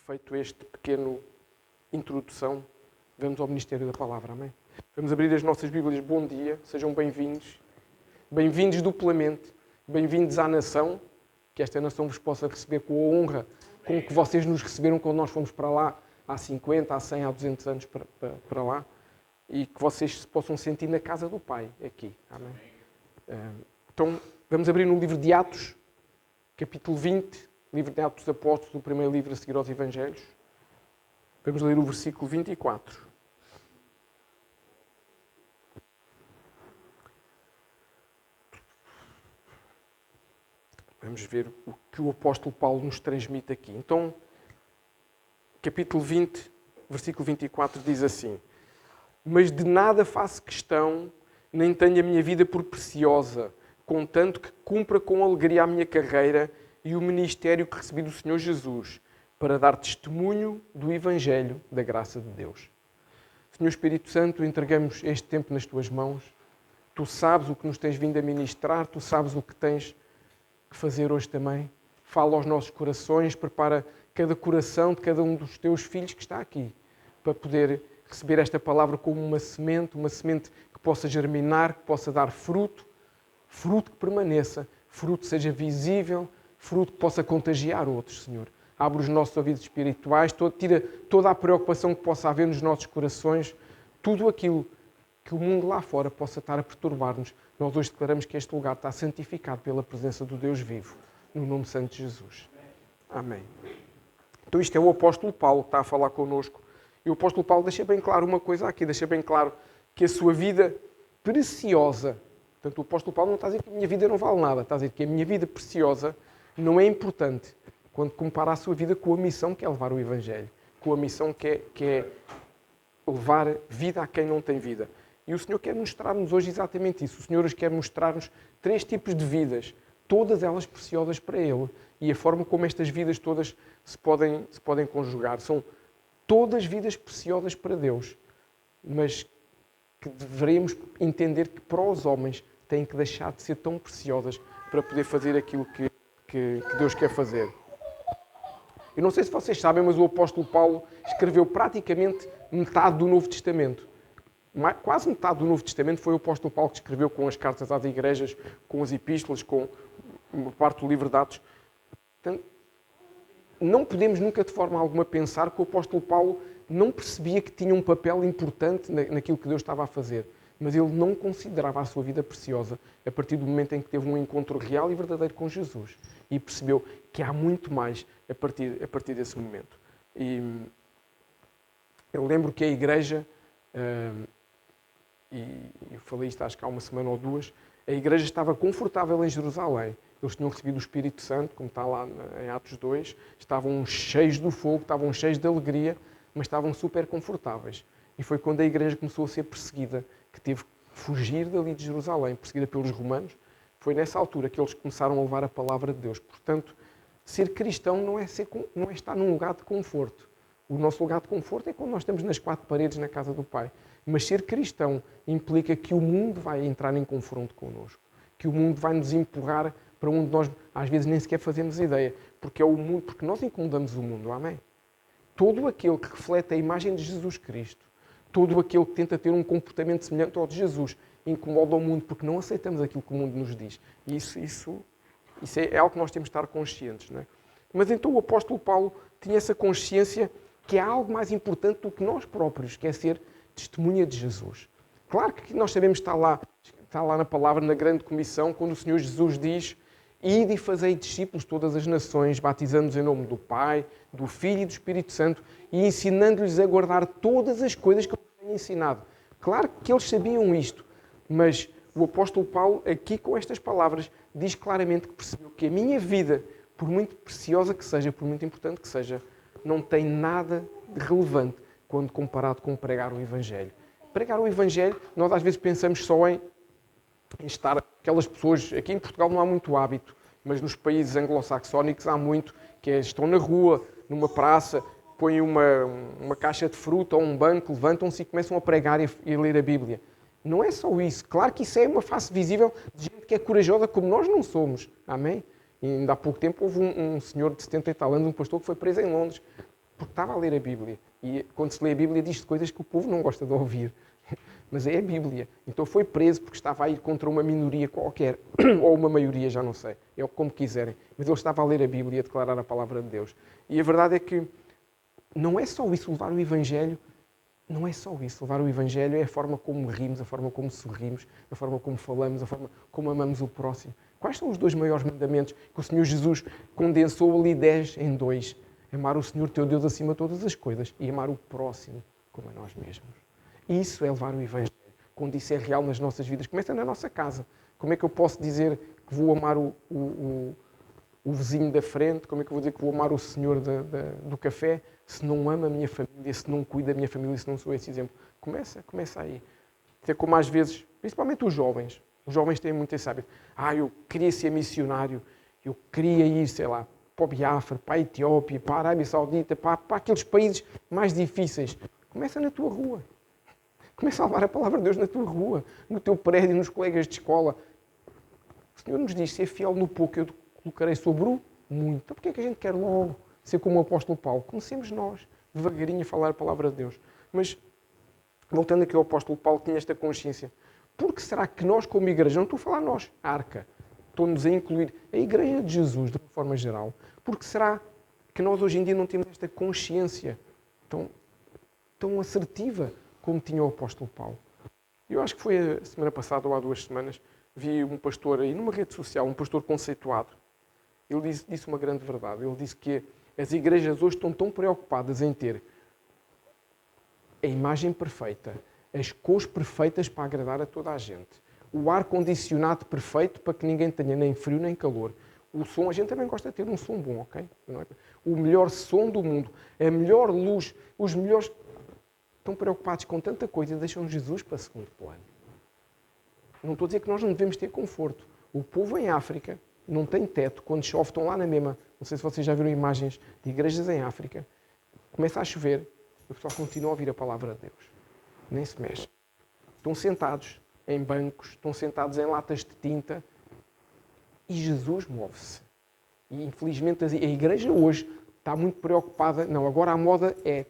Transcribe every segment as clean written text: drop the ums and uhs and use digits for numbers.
feito este pequeno introdução, vamos ao Ministério da Palavra, amém? Vamos abrir as nossas Bíblias. Bom dia, sejam bem-vindos. Bem-vindos duplamente. Bem-vindos à nação, que esta nação vos possa receber com a honra com que vocês nos receberam quando nós fomos para lá há 50, há 100, há 200 anos para lá, e que vocês se possam sentir na casa do Pai, aqui, amém? Então, vamos abrir no livro de Atos, capítulo 20, livro de Atos dos Apóstolos, o primeiro livro a seguir aos Evangelhos. Vamos ler o versículo 24. Vamos ver o que o apóstolo Paulo nos transmite aqui. Então, capítulo 20, versículo 24 diz assim: Mas de nada faço questão, nem tenho a minha vida por preciosa, contanto que cumpra com alegria a minha carreira e o ministério que recebi do Senhor Jesus, para dar testemunho do Evangelho da graça de Deus. Senhor Espírito Santo, entregamos este tempo nas Tuas mãos. Tu sabes o que nos tens vindo a ministrar, Tu sabes o que tens que fazer hoje também. Fala aos nossos corações, prepara cada coração de cada um dos Teus filhos que está aqui, para poder receber esta palavra como uma semente que possa germinar, que possa dar fruto, fruto que permaneça, fruto que seja visível, fruto que possa contagiar outros, Senhor. Abre os nossos ouvidos espirituais, tira toda a preocupação que possa haver nos nossos corações, tudo aquilo que o mundo lá fora possa estar a perturbar-nos. Nós hoje declaramos que este lugar está santificado pela presença do Deus vivo, no nome santo de Jesus. Amém. Então isto é o apóstolo Paulo que está a falar connosco. E o apóstolo Paulo deixa bem claro uma coisa aqui, deixa bem claro que a sua vida preciosa, portanto o apóstolo Paulo não está a dizer que a minha vida não vale nada, está a dizer que a minha vida preciosa não é importante quando compara a sua vida com a missão que é levar o Evangelho, com a missão que é levar vida a quem não tem vida. E o Senhor quer mostrar-nos hoje exatamente isso. O Senhor hoje quer mostrar-nos 3 tipos de vidas, todas elas preciosas para Ele, e a forma como estas vidas todas se podem conjugar. São todas vidas preciosas para Deus, mas que deveremos entender que para os homens têm que deixar de ser tão preciosas para poder fazer aquilo que Deus quer fazer. Eu não sei se vocês sabem, mas o apóstolo Paulo escreveu praticamente metade do Novo Testamento. Quase metade do Novo Testamento foi o apóstolo Paulo que escreveu, com as cartas às igrejas, com as epístolas, com uma parte do livro de Atos. Portanto, não podemos nunca de forma alguma pensar que o apóstolo Paulo não percebia que tinha um papel importante naquilo que Deus estava a fazer. Mas ele não considerava a sua vida preciosa a partir do momento em que teve um encontro real e verdadeiro com Jesus. E percebeu que há muito mais a partir desse momento. E eu lembro que a igreja, e eu falei isto acho que há uma semana ou duas, a igreja estava confortável em Jerusalém. Eles tinham recebido o Espírito Santo, como está lá em Atos 2, estavam cheios do fogo, estavam cheios de alegria, mas estavam super confortáveis. E foi quando a igreja começou a ser perseguida, que teve que fugir dali de Jerusalém, perseguida pelos romanos. Foi nessa altura que eles começaram a levar a palavra de Deus. Portanto, ser cristão não é estar num lugar de conforto. O nosso lugar de conforto é quando nós estamos nas 4 paredes na casa do Pai. Mas ser cristão implica que o mundo vai entrar em confronto connosco, que o mundo vai nos empurrar para onde nós às vezes nem sequer fazemos ideia, porque é o mundo, porque nós incomodamos o mundo, amém? Todo aquele que reflete a imagem de Jesus Cristo, todo aquele que tenta ter um comportamento semelhante ao de Jesus, incomoda o mundo, porque não aceitamos aquilo que o mundo nos diz. E isso é algo que nós temos de estar conscientes, não é? Mas então o apóstolo Paulo tinha essa consciência que há algo mais importante do que nós próprios, que é ser testemunha de Jesus. Claro que nós sabemos que está lá na palavra, na grande comissão, quando o Senhor Jesus diz: Ide e fazei discípulos de todas as nações, batizando-os em nome do Pai, do Filho e do Espírito Santo, e ensinando-lhes a guardar todas as coisas que eu lhes tenho ensinado. Claro que eles sabiam isto, mas o apóstolo Paulo, aqui com estas palavras, diz claramente que percebeu que a minha vida, por muito preciosa que seja, por muito importante que seja, não tem nada de relevante quando comparado com pregar o Evangelho. Pregar o Evangelho, nós às vezes pensamos só em estar aquelas pessoas, aqui em Portugal não há muito hábito, mas nos países anglo-saxónicos há muito, que é, estão na rua, numa praça, põem uma caixa de fruta ou um banco, levantam-se e começam a pregar e a ler a Bíblia. Não é só isso. Claro que isso é uma face visível de gente que é corajosa como nós não somos. Amém? E ainda há pouco tempo houve um senhor de 70 e tal anos, um pastor que foi preso em Londres. porque estava a ler a Bíblia. E quando se lê a Bíblia diz coisas que o povo não gosta de ouvir. Mas é a Bíblia. Então foi preso porque estava a ir contra uma minoria qualquer, ou uma maioria, já não sei. É como quiserem. Mas ele estava a ler a Bíblia e a declarar a palavra de Deus. E a verdade é que não é só isso, levar o Evangelho. Não é só isso. Levar o Evangelho é a forma como rimos, a forma como sorrimos, a forma como falamos, a forma como amamos o próximo. Quais são os 2 maiores mandamentos que o Senhor Jesus condensou ali 10 em 2? Amar o Senhor teu Deus acima de todas as coisas e amar o próximo como a nós mesmos. Isso é levar o Evangelho. Quando isso é real nas nossas vidas, começa na nossa casa. Como é que eu posso dizer que vou amar o vizinho da frente? Como é que eu vou dizer que vou amar o senhor do café se não amo a minha família, se não cuido da minha família, se não sou esse exemplo? Começa aí. É como às vezes, principalmente os jovens têm muito esse hábito. Eu queria ser missionário, eu queria ir, sei lá, para o Biafra, para a Etiópia, para a Arábia Saudita, para aqueles países mais difíceis. Começa na tua rua. Começa a levar a palavra de Deus na tua rua, no teu prédio, nos colegas de escola. O Senhor nos diz, ser fiel no pouco, eu colocarei sobre o muito. Então porquê é que a gente quer logo ser como o apóstolo Paulo? Comecemos nós, devagarinho, a falar a palavra de Deus. Mas, voltando aqui ao apóstolo Paulo, tinha esta consciência. Por que será que nós, como igreja, não estou a falar nós, a arca, estou-nos a incluir a igreja de Jesus, de uma forma geral, por que será que nós hoje em dia não temos esta consciência tão assertiva como tinha o apóstolo Paulo? Eu acho que foi a semana passada ou há 2 semanas, vi um pastor aí numa rede social, um pastor conceituado. Ele disse uma grande verdade. Ele disse que as igrejas hoje estão tão preocupadas em ter a imagem perfeita, as cores perfeitas para agradar a toda a gente, o ar-condicionado perfeito para que ninguém tenha nem frio nem calor. O som, a gente também gosta de ter um som bom, ok? O melhor som do mundo, a melhor luz, os melhores... Estão preocupados com tanta coisa e deixam Jesus para segundo plano. Não estou a dizer que nós não devemos ter conforto. O povo em África não tem teto. Quando chove, estão lá na mesma. Não sei se vocês já viram imagens de igrejas em África. Começa a chover e o pessoal continua a ouvir a palavra de Deus. Nem se mexe. Estão sentados em bancos, estão sentados em latas de tinta e Jesus move-se. E infelizmente a igreja hoje está muito preocupada. Não, agora a moda é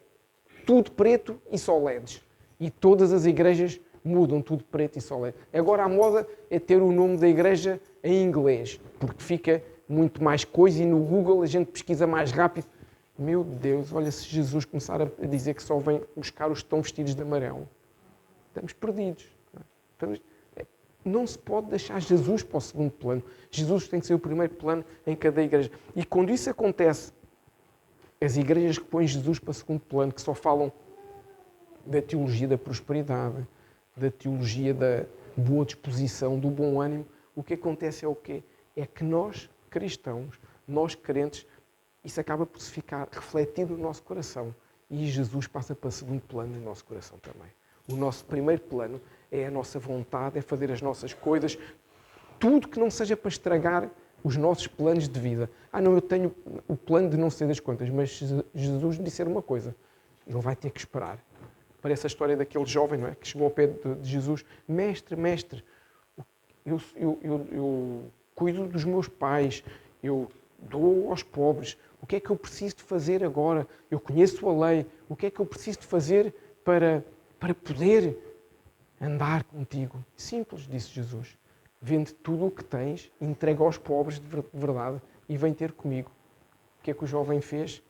tudo preto e só LEDs. E todas as igrejas mudam tudo preto e só LED. Agora a moda é ter o nome da igreja em inglês, porque fica muito mais coisa e no Google a gente pesquisa mais rápido. Meu Deus, olha, se Jesus começar a dizer que só vem buscar os que estão vestidos de amarelo, estamos perdidos. Não se pode deixar Jesus para o segundo plano. Jesus tem que ser o primeiro plano em cada igreja. E quando isso acontece, as igrejas que põem Jesus para segundo plano, que só falam da teologia da prosperidade, da teologia da boa disposição, do bom ânimo, o que acontece é o quê? É que nós, cristãos, nós crentes, isso acaba por se ficar refletido no nosso coração. E Jesus passa para segundo plano no nosso coração também. O nosso primeiro plano é a nossa vontade, é fazer as nossas coisas, tudo que não seja para estragar os nossos planos de vida. Não, eu tenho o plano de não ser das contas, mas Jesus me disser uma coisa, ele vai ter que esperar. Parece a história daquele jovem, não é? Que chegou ao pé de Jesus. Mestre, eu cuido dos meus pais, eu dou aos pobres. O que é que eu preciso de fazer agora? Eu conheço a lei. O que é que eu preciso de fazer para poder andar contigo? Simples, disse Jesus. Vende tudo o que tens, entrega aos pobres de verdade e vem ter comigo. O que é que o jovem fez?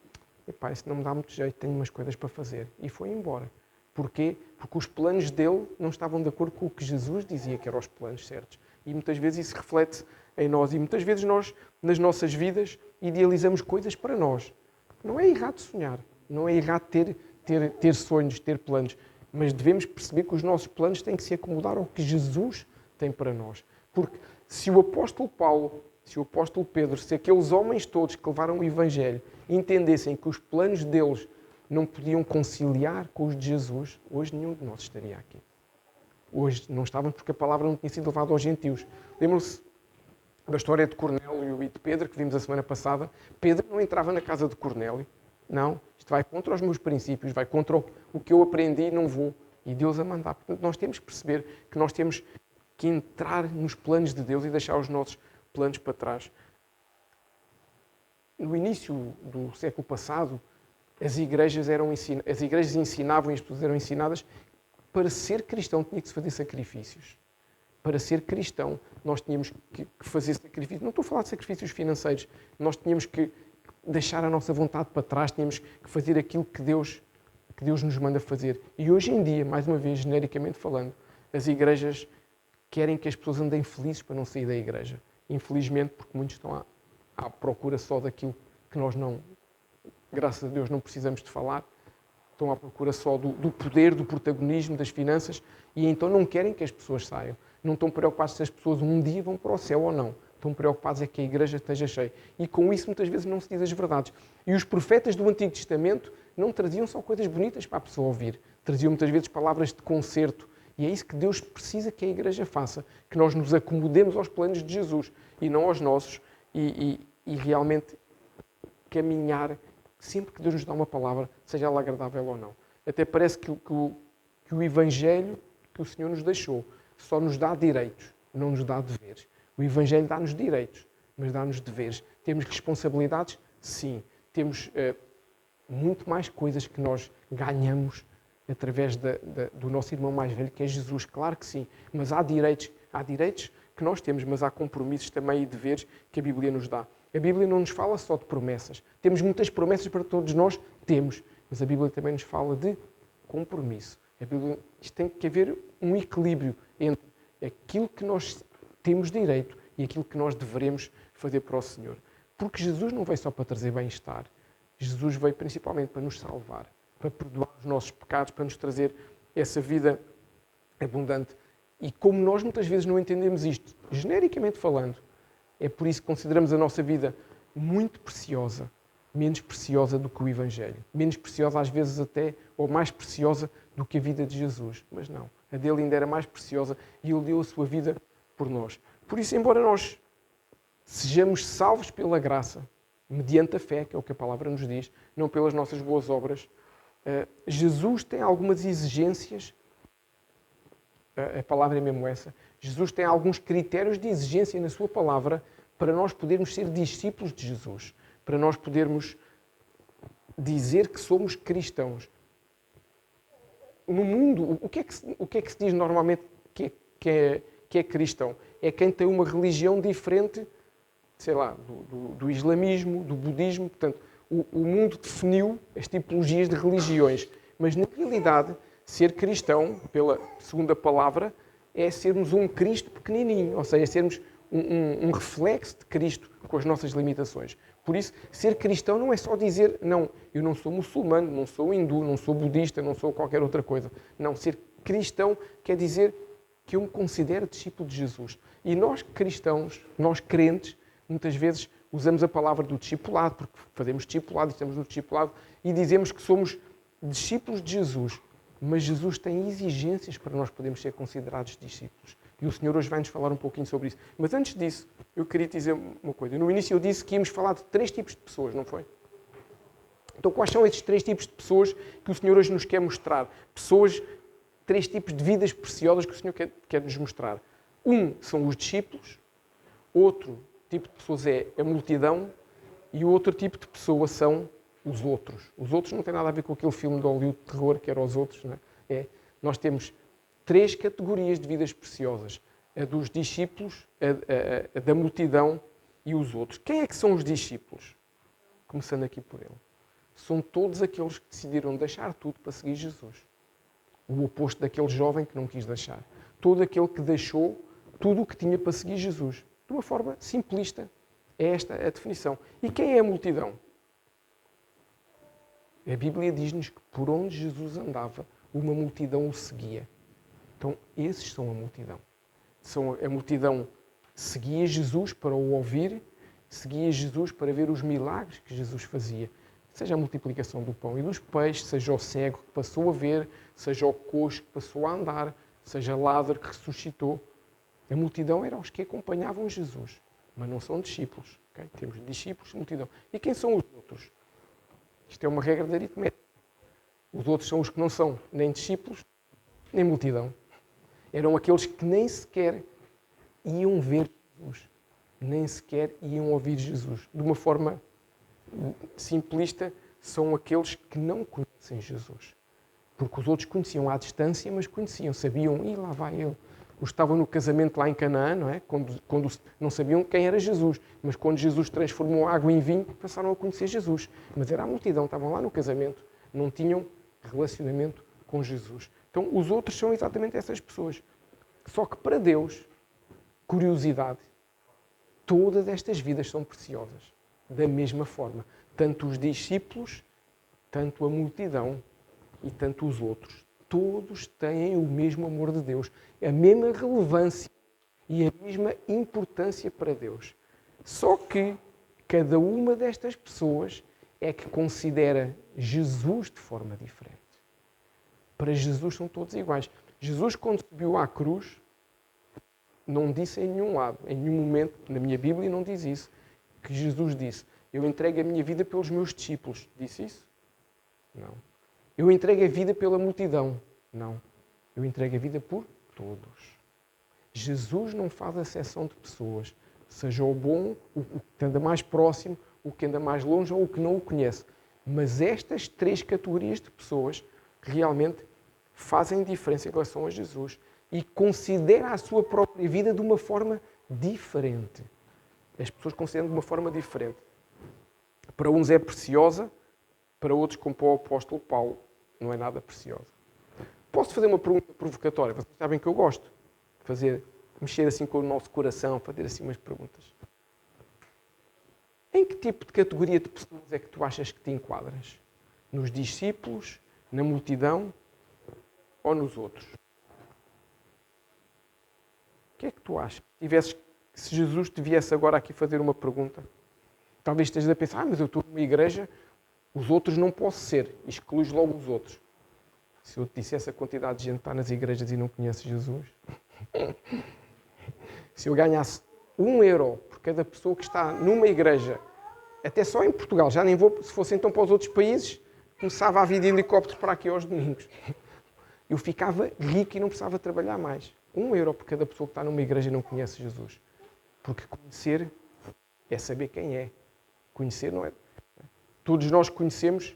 Epá, isso não me dá muito jeito, tenho umas coisas para fazer. E foi embora. Porquê? Porque os planos dele não estavam de acordo com o que Jesus dizia que eram os planos certos. E muitas vezes isso reflete em nós. E muitas vezes nós, nas nossas vidas, idealizamos coisas para nós. Não é errado sonhar. Não é errado ter sonhos, ter planos. Mas devemos perceber que os nossos planos têm que se acomodar ao que Jesus tem para nós. Porque se o apóstolo Paulo, se o apóstolo Pedro, se aqueles homens todos que levaram o Evangelho entendessem que os planos deles não podiam conciliar com os de Jesus, hoje nenhum de nós estaria aqui. Hoje não estávamos porque a palavra não tinha sido levada aos gentios. Lembram-se da história de Cornélio e de Pedro, que vimos a semana passada? Pedro não entrava na casa de Cornélio. Não, isto vai contra os meus princípios, vai contra o que eu aprendi e não vou. E Deus a mandar. Portanto, nós temos que perceber que nós temos que entrar nos planos de Deus e deixar os nossos planos para trás. No início do século passado, As igrejas ensinavam e as pessoas eram ensinadas para ser cristão tinha que se fazer sacrifícios. Para ser cristão nós tínhamos que fazer sacrifícios. Não estou a falar de sacrifícios financeiros. Nós tínhamos que deixar a nossa vontade para trás, tínhamos que fazer aquilo que Deus nos manda fazer. E hoje em dia, mais uma vez, genericamente falando, as igrejas querem que as pessoas andem felizes para não sair da igreja. Infelizmente, porque muitos estão à procura só daquilo que nós não, graças a Deus, não precisamos de falar. Estão à procura só do poder, do protagonismo, das finanças, e então não querem que as pessoas saiam. Não estão preocupados se as pessoas um dia vão para o céu ou não. Estão preocupados é que a igreja esteja cheia. E com isso muitas vezes não se diz as verdades. E os profetas do Antigo Testamento não traziam só coisas bonitas para a pessoa ouvir. Traziam muitas vezes palavras de conserto. E é isso que Deus precisa que a igreja faça. Que nós nos acomodemos aos planos de Jesus e não aos nossos. E realmente caminhar, sempre que Deus nos dá uma palavra, seja ela agradável ou não. Até parece que o Evangelho que o Senhor nos deixou só nos dá direitos, não nos dá deveres. O Evangelho dá-nos direitos, mas dá-nos deveres. Temos responsabilidades? Sim. Temos muito mais coisas que nós ganhamos através do nosso irmão mais velho, que é Jesus. Claro que sim. Mas há direitos que nós temos, mas há compromissos também e deveres que a Bíblia nos dá. A Bíblia não nos fala só de promessas. Temos muitas promessas para todos nós? Temos. Mas a Bíblia também nos fala de compromisso. Isto tem que haver um equilíbrio entre aquilo que nós temos direito e aquilo que nós devemos fazer para o Senhor. Porque Jesus não veio só para trazer bem-estar. Jesus veio principalmente para nos salvar, para perdoar os nossos pecados, para nos trazer essa vida abundante. E como nós muitas vezes não entendemos isto, genericamente falando, é por isso que consideramos a nossa vida muito preciosa, menos preciosa do que o Evangelho. Menos preciosa às vezes até, ou mais preciosa do que a vida de Jesus. Mas não, a dele ainda era mais preciosa e ele deu a sua vida por nós. Por isso, embora nós sejamos salvos pela graça, mediante a fé, que é o que a palavra nos diz, não pelas nossas boas obras, Jesus tem algumas exigências, a palavra é mesmo essa, Jesus tem alguns critérios de exigência na sua palavra para nós podermos ser discípulos de Jesus, para nós podermos dizer que somos cristãos. No mundo, o que é que se diz normalmente que é cristão? É quem tem uma religião diferente, sei lá, do islamismo, do budismo. Portanto, o mundo definiu as tipologias de religiões. Mas, na realidade, ser cristão, pela segunda palavra, é sermos um Cristo pequenininho. Ou seja, é sermos um reflexo de Cristo com as nossas limitações. Por isso, ser cristão não é só dizer, não, eu não sou muçulmano, não sou hindu, não sou budista, não sou qualquer outra coisa. Não, ser cristão quer dizer que eu me considero discípulo de Jesus. E nós cristãos, nós crentes, muitas vezes usamos a palavra do discipulado, porque fazemos discipulado, estamos no discipulado, e dizemos que somos discípulos de Jesus. Mas Jesus tem exigências para nós podermos ser considerados discípulos. E o Senhor hoje vai-nos falar um pouquinho sobre isso. Mas antes disso, eu queria dizer uma coisa. No início eu disse que íamos falar de 3 tipos de pessoas, não foi? Então quais são estes 3 tipos de pessoas que o Senhor hoje nos quer mostrar? 3 tipos de vidas preciosas que o Senhor quer nos mostrar. São os discípulos, outro tipo de pessoas é a multidão e o outro tipo de pessoa são os outros. Os outros não tem nada a ver com aquele filme de Hollywood de terror que era Os Outros. Não é? Nós temos 3 categorias de vidas preciosas. A dos discípulos, a da multidão e os outros. Quem é que são os discípulos? Começando aqui por ele. São todos aqueles que decidiram deixar tudo para seguir Jesus. O oposto daquele jovem que não quis deixar. Todo aquele que deixou tudo o que tinha para seguir Jesus. De uma forma simplista. É esta a definição. E quem é a multidão? A Bíblia diz-nos que por onde Jesus andava, uma multidão o seguia. Então, esses são a multidão. A multidão seguia Jesus para o ouvir, seguia Jesus para ver os milagres que Jesus fazia. Seja a multiplicação do pão e dos peixes, seja o cego que passou a ver, seja o coxo que passou a andar, seja Lázaro que ressuscitou. A multidão eram os que acompanhavam Jesus, mas não são discípulos. Okay? Temos discípulos e multidão. E quem são os outros? Isto é uma regra de aritmética. Os outros são os que não são nem discípulos, nem multidão. Eram aqueles que nem sequer iam ver Jesus, nem sequer iam ouvir Jesus. De uma forma simplista, são aqueles que não conhecem Jesus. Porque os outros conheciam à distância, mas conheciam, sabiam, e lá vai ele. Os que estavam no casamento lá em Canaã, não é? Quando não sabiam quem era Jesus. Mas quando Jesus transformou água em vinho, passaram a conhecer Jesus. Mas era a multidão, estavam lá no casamento, não tinham relacionamento com Jesus. Então os outros são exatamente essas pessoas. Só que para Deus, curiosidade, todas estas vidas são preciosas. Da mesma forma. Tanto os discípulos, tanto a multidão e tanto os outros. Todos têm o mesmo amor de Deus, a mesma relevância e a mesma importância para Deus. Só que cada uma destas pessoas é que considera Jesus de forma diferente. Para Jesus são todos iguais. Jesus, quando subiu à cruz, não disse em nenhum lado, em nenhum momento, na minha Bíblia não diz isso, que Jesus disse, eu entrego a minha vida pelos meus discípulos. Disse isso? Não. Eu entrego a vida pela multidão. Não. Eu entrego a vida por todos. Jesus não faz acepção de pessoas. Seja o bom, o que anda mais próximo, o que anda mais longe ou o que não o conhece. Mas estas três categorias de pessoas realmente fazem diferença em relação a Jesus e considera a sua própria vida de uma forma diferente. As pessoas consideram de uma forma diferente. Para uns é preciosa, para outros, como para o apóstolo Paulo, não é nada preciosa. Posso fazer uma pergunta provocatória? Vocês sabem que eu gosto de mexer assim com o nosso coração, fazer assim umas perguntas. Em que tipo de categoria de pessoas é que tu achas que te enquadras? Nos discípulos, na multidão ou nos outros? O que é que tu achas? Se Jesus te viesse agora aqui fazer uma pergunta, talvez estejas a pensar, mas eu estou numa igreja, os outros não posso ser, excluís logo os outros. Se eu te dissesse a quantidade de gente que está nas igrejas e não conhece Jesus, se eu ganhasse 1 € por cada pessoa que está numa igreja, até só em Portugal, já nem vou, se fosse então para os outros países, começava a vir de helicópteros para aqui aos domingos. Eu ficava rico e não precisava trabalhar mais. 1 € por cada pessoa que está numa igreja e não conhece Jesus. Porque conhecer é saber quem é. Conhecer não é... Todos nós conhecemos.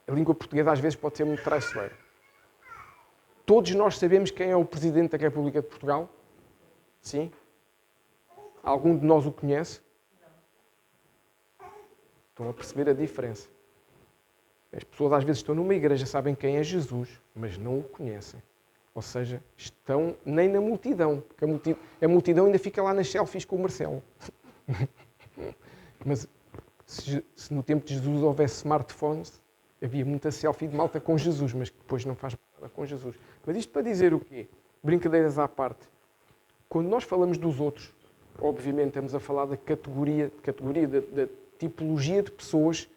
A língua portuguesa às vezes pode ser muito traiçoeira. Todos nós sabemos quem é o Presidente da República de Portugal? Sim? Algum de nós o conhece? Estão a perceber a diferença. As pessoas às vezes estão numa igreja, sabem quem é Jesus, mas não o conhecem. Ou seja, estão nem na multidão. Porque a multidão ainda fica lá nas selfies com o Marcelo. Mas se no tempo de Jesus houvesse smartphones, havia muita selfie de malta com Jesus, mas que depois não faz nada com Jesus. Mas isto para dizer o quê? Brincadeiras à parte. Quando nós falamos dos outros, obviamente estamos a falar da categoria da tipologia de pessoas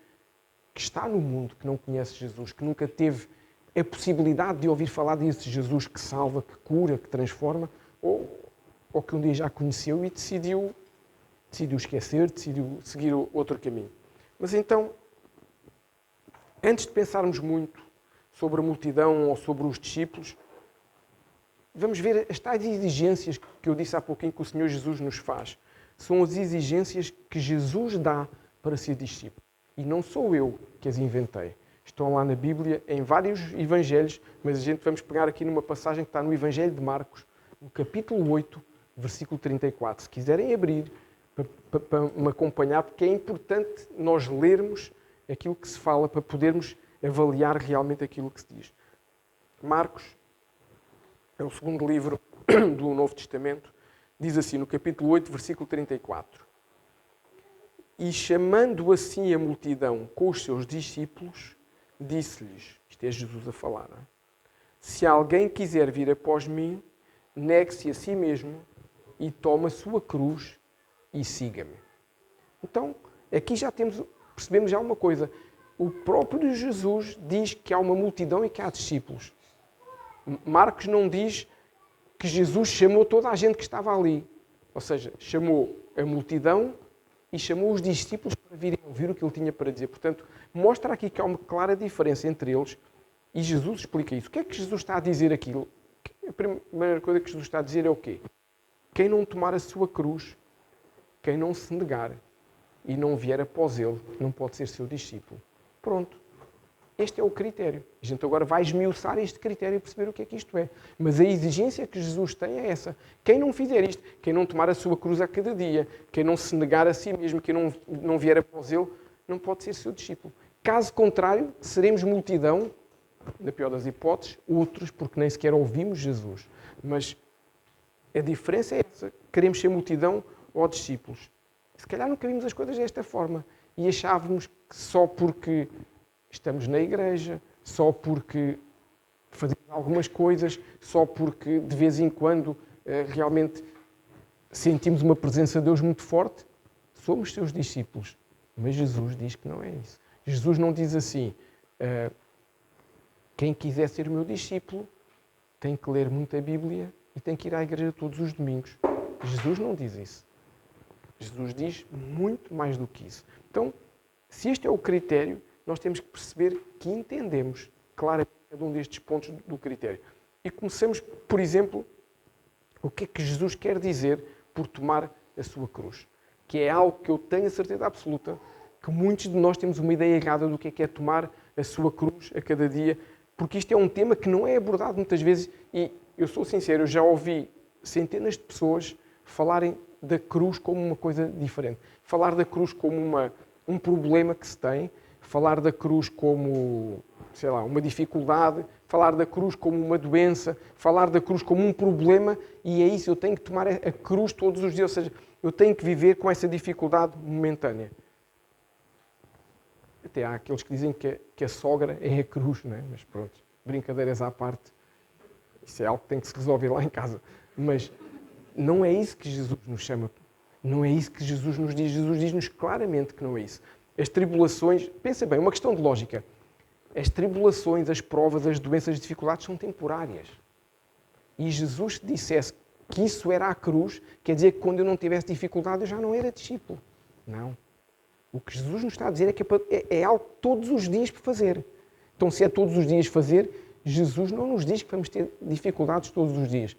que está no mundo, que não conhece Jesus, que nunca teve a possibilidade de ouvir falar desse Jesus que salva, que cura, que transforma, ou que um dia já conheceu e decidiu esquecer, decidiu seguir outro caminho. Mas então, antes de pensarmos muito sobre a multidão ou sobre os discípulos, vamos ver as tais exigências que eu disse há pouquinho que o Senhor Jesus nos faz. São as exigências que Jesus dá para ser discípulo. E não sou eu que as inventei. Estão lá na Bíblia, em vários evangelhos, mas a gente vamos pegar aqui numa passagem que está no Evangelho de Marcos, no capítulo 8, versículo 34. Se quiserem abrir, para me acompanhar, porque é importante nós lermos aquilo que se fala para podermos avaliar realmente aquilo que se diz. Marcos é o segundo livro do Novo Testamento, diz assim, no capítulo 8, versículo 34. E chamando assim a multidão com os seus discípulos, disse-lhes, isto é Jesus a falar, não é? Se alguém quiser vir após mim, negue-se a si mesmo e tome a sua cruz e siga-me. Então, aqui percebemos já uma coisa. O próprio Jesus diz que há uma multidão e que há discípulos. Marcos não diz que Jesus chamou toda a gente que estava ali. Ou seja, chamou a multidão e chamou os discípulos para virem ouvir o que ele tinha para dizer. Portanto, mostra aqui que há uma clara diferença entre eles e Jesus explica isso. O que é que Jesus está a dizer aquilo? A primeira coisa que Jesus está a dizer é o quê? Quem não tomar a sua cruz, quem não se negar, e não vier após ele, não pode ser seu discípulo. Pronto. Este é o critério. A gente agora vai esmiuçar este critério e perceber o que é que isto é. Mas a exigência que Jesus tem é essa. Quem não fizer isto, quem não tomar a sua cruz a cada dia, quem não se negar a si mesmo, quem não vier após ele, não pode ser seu discípulo. Caso contrário, seremos multidão, na pior das hipóteses, outros, porque nem sequer ouvimos Jesus. Mas a diferença é essa. Queremos ser multidão ou discípulos. Se calhar nunca vimos as coisas desta forma e achávamos que só porque estamos na igreja, só porque fazemos algumas coisas, só porque de vez em quando realmente sentimos uma presença de Deus muito forte, somos seus discípulos. Mas Jesus diz que não é isso. Jesus não diz assim, quem quiser ser meu discípulo tem que ler muito a Bíblia e tem que ir à igreja todos os domingos. Jesus não diz isso. Jesus diz muito mais do que isso. Então, se este é o critério, nós temos que perceber que entendemos claramente cada um destes pontos do critério. E começamos, por exemplo, o que é que Jesus quer dizer por tomar a sua cruz. Que é algo que eu tenho a certeza absoluta que muitos de nós temos uma ideia errada do que é tomar a sua cruz a cada dia, porque isto é um tema que não é abordado muitas vezes e eu sou sincero, eu já ouvi centenas de pessoas falarem da cruz como uma coisa diferente. Falar da cruz como um problema que se tem, falar da cruz como, sei lá, uma dificuldade, falar da cruz como uma doença, falar da cruz como um problema e é isso, eu tenho que tomar a cruz todos os dias, ou seja, eu tenho que viver com essa dificuldade momentânea. Até há aqueles que dizem que a sogra é a cruz, não é? Mas pronto, brincadeiras à parte, isso é algo que tem que se resolver lá em casa. Mas não é isso que Jesus nos chama, não é isso que Jesus nos diz. Jesus diz-nos claramente que não é isso. As tribulações, pensa bem, uma questão de lógica. As tribulações, as provas, as doenças, as dificuldades são temporárias. E Jesus dissesse que isso era a cruz, quer dizer que quando eu não tivesse dificuldade eu já não era discípulo. Não. O que Jesus nos está a dizer é que é algo todos os dias para fazer. Então, se é todos os dias fazer, Jesus não nos diz que vamos ter dificuldades todos os dias.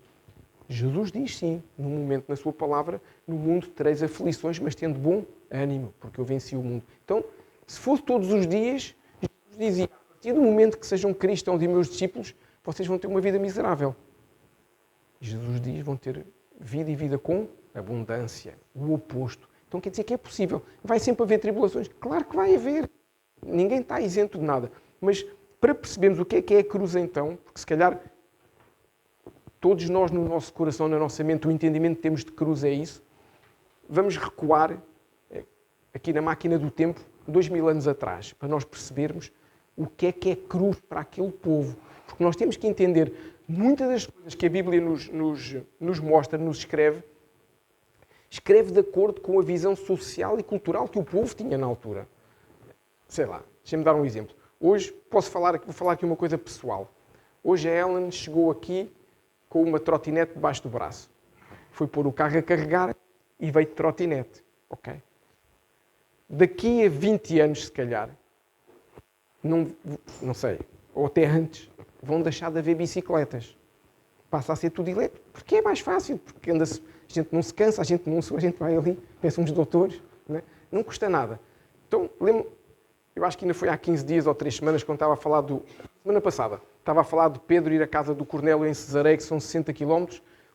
Jesus diz sim, num momento na sua palavra, no mundo tereis aflições, mas tendo bom ânimo, porque eu venci o mundo. Então, se fosse todos os dias, Jesus dizia, a partir do momento que sejam cristãos e meus discípulos, vocês vão ter uma vida miserável. Jesus diz, vão ter vida e vida com abundância, o oposto. Então quer dizer que é possível. Vai sempre haver tribulações? Claro que vai haver. Ninguém está isento de nada. Mas para percebermos o que é a cruz então, porque se calhar todos nós no nosso coração, na nossa mente, o entendimento que temos de cruz é isso, vamos recuar aqui na máquina do tempo 2000 anos atrás, para nós percebermos o que é cruz para aquele povo. Porque nós temos que entender muitas das coisas que a Bíblia nos mostra, nos escreve de acordo com a visão social e cultural que o povo tinha na altura. Sei lá, deixa-me dar um exemplo. Hoje, vou falar aqui uma coisa pessoal. Hoje a Ellen chegou aqui com uma trotinete debaixo do braço. Foi pôr o carro a carregar e veio de trotinete. Ok? Daqui a 20 anos, se calhar, não sei, ou até antes, vão deixar de haver bicicletas. Passa a ser tudo elétrico, porque é mais fácil, porque a gente não se cansa, a gente vai ali, parece uns doutores, não custa nada. Então, eu acho que ainda foi há 15 dias ou 3 semanas, quando estava a falar semana passada, estava a falar de Pedro ir à casa do Cornélio em Cesareia, que são 60 km.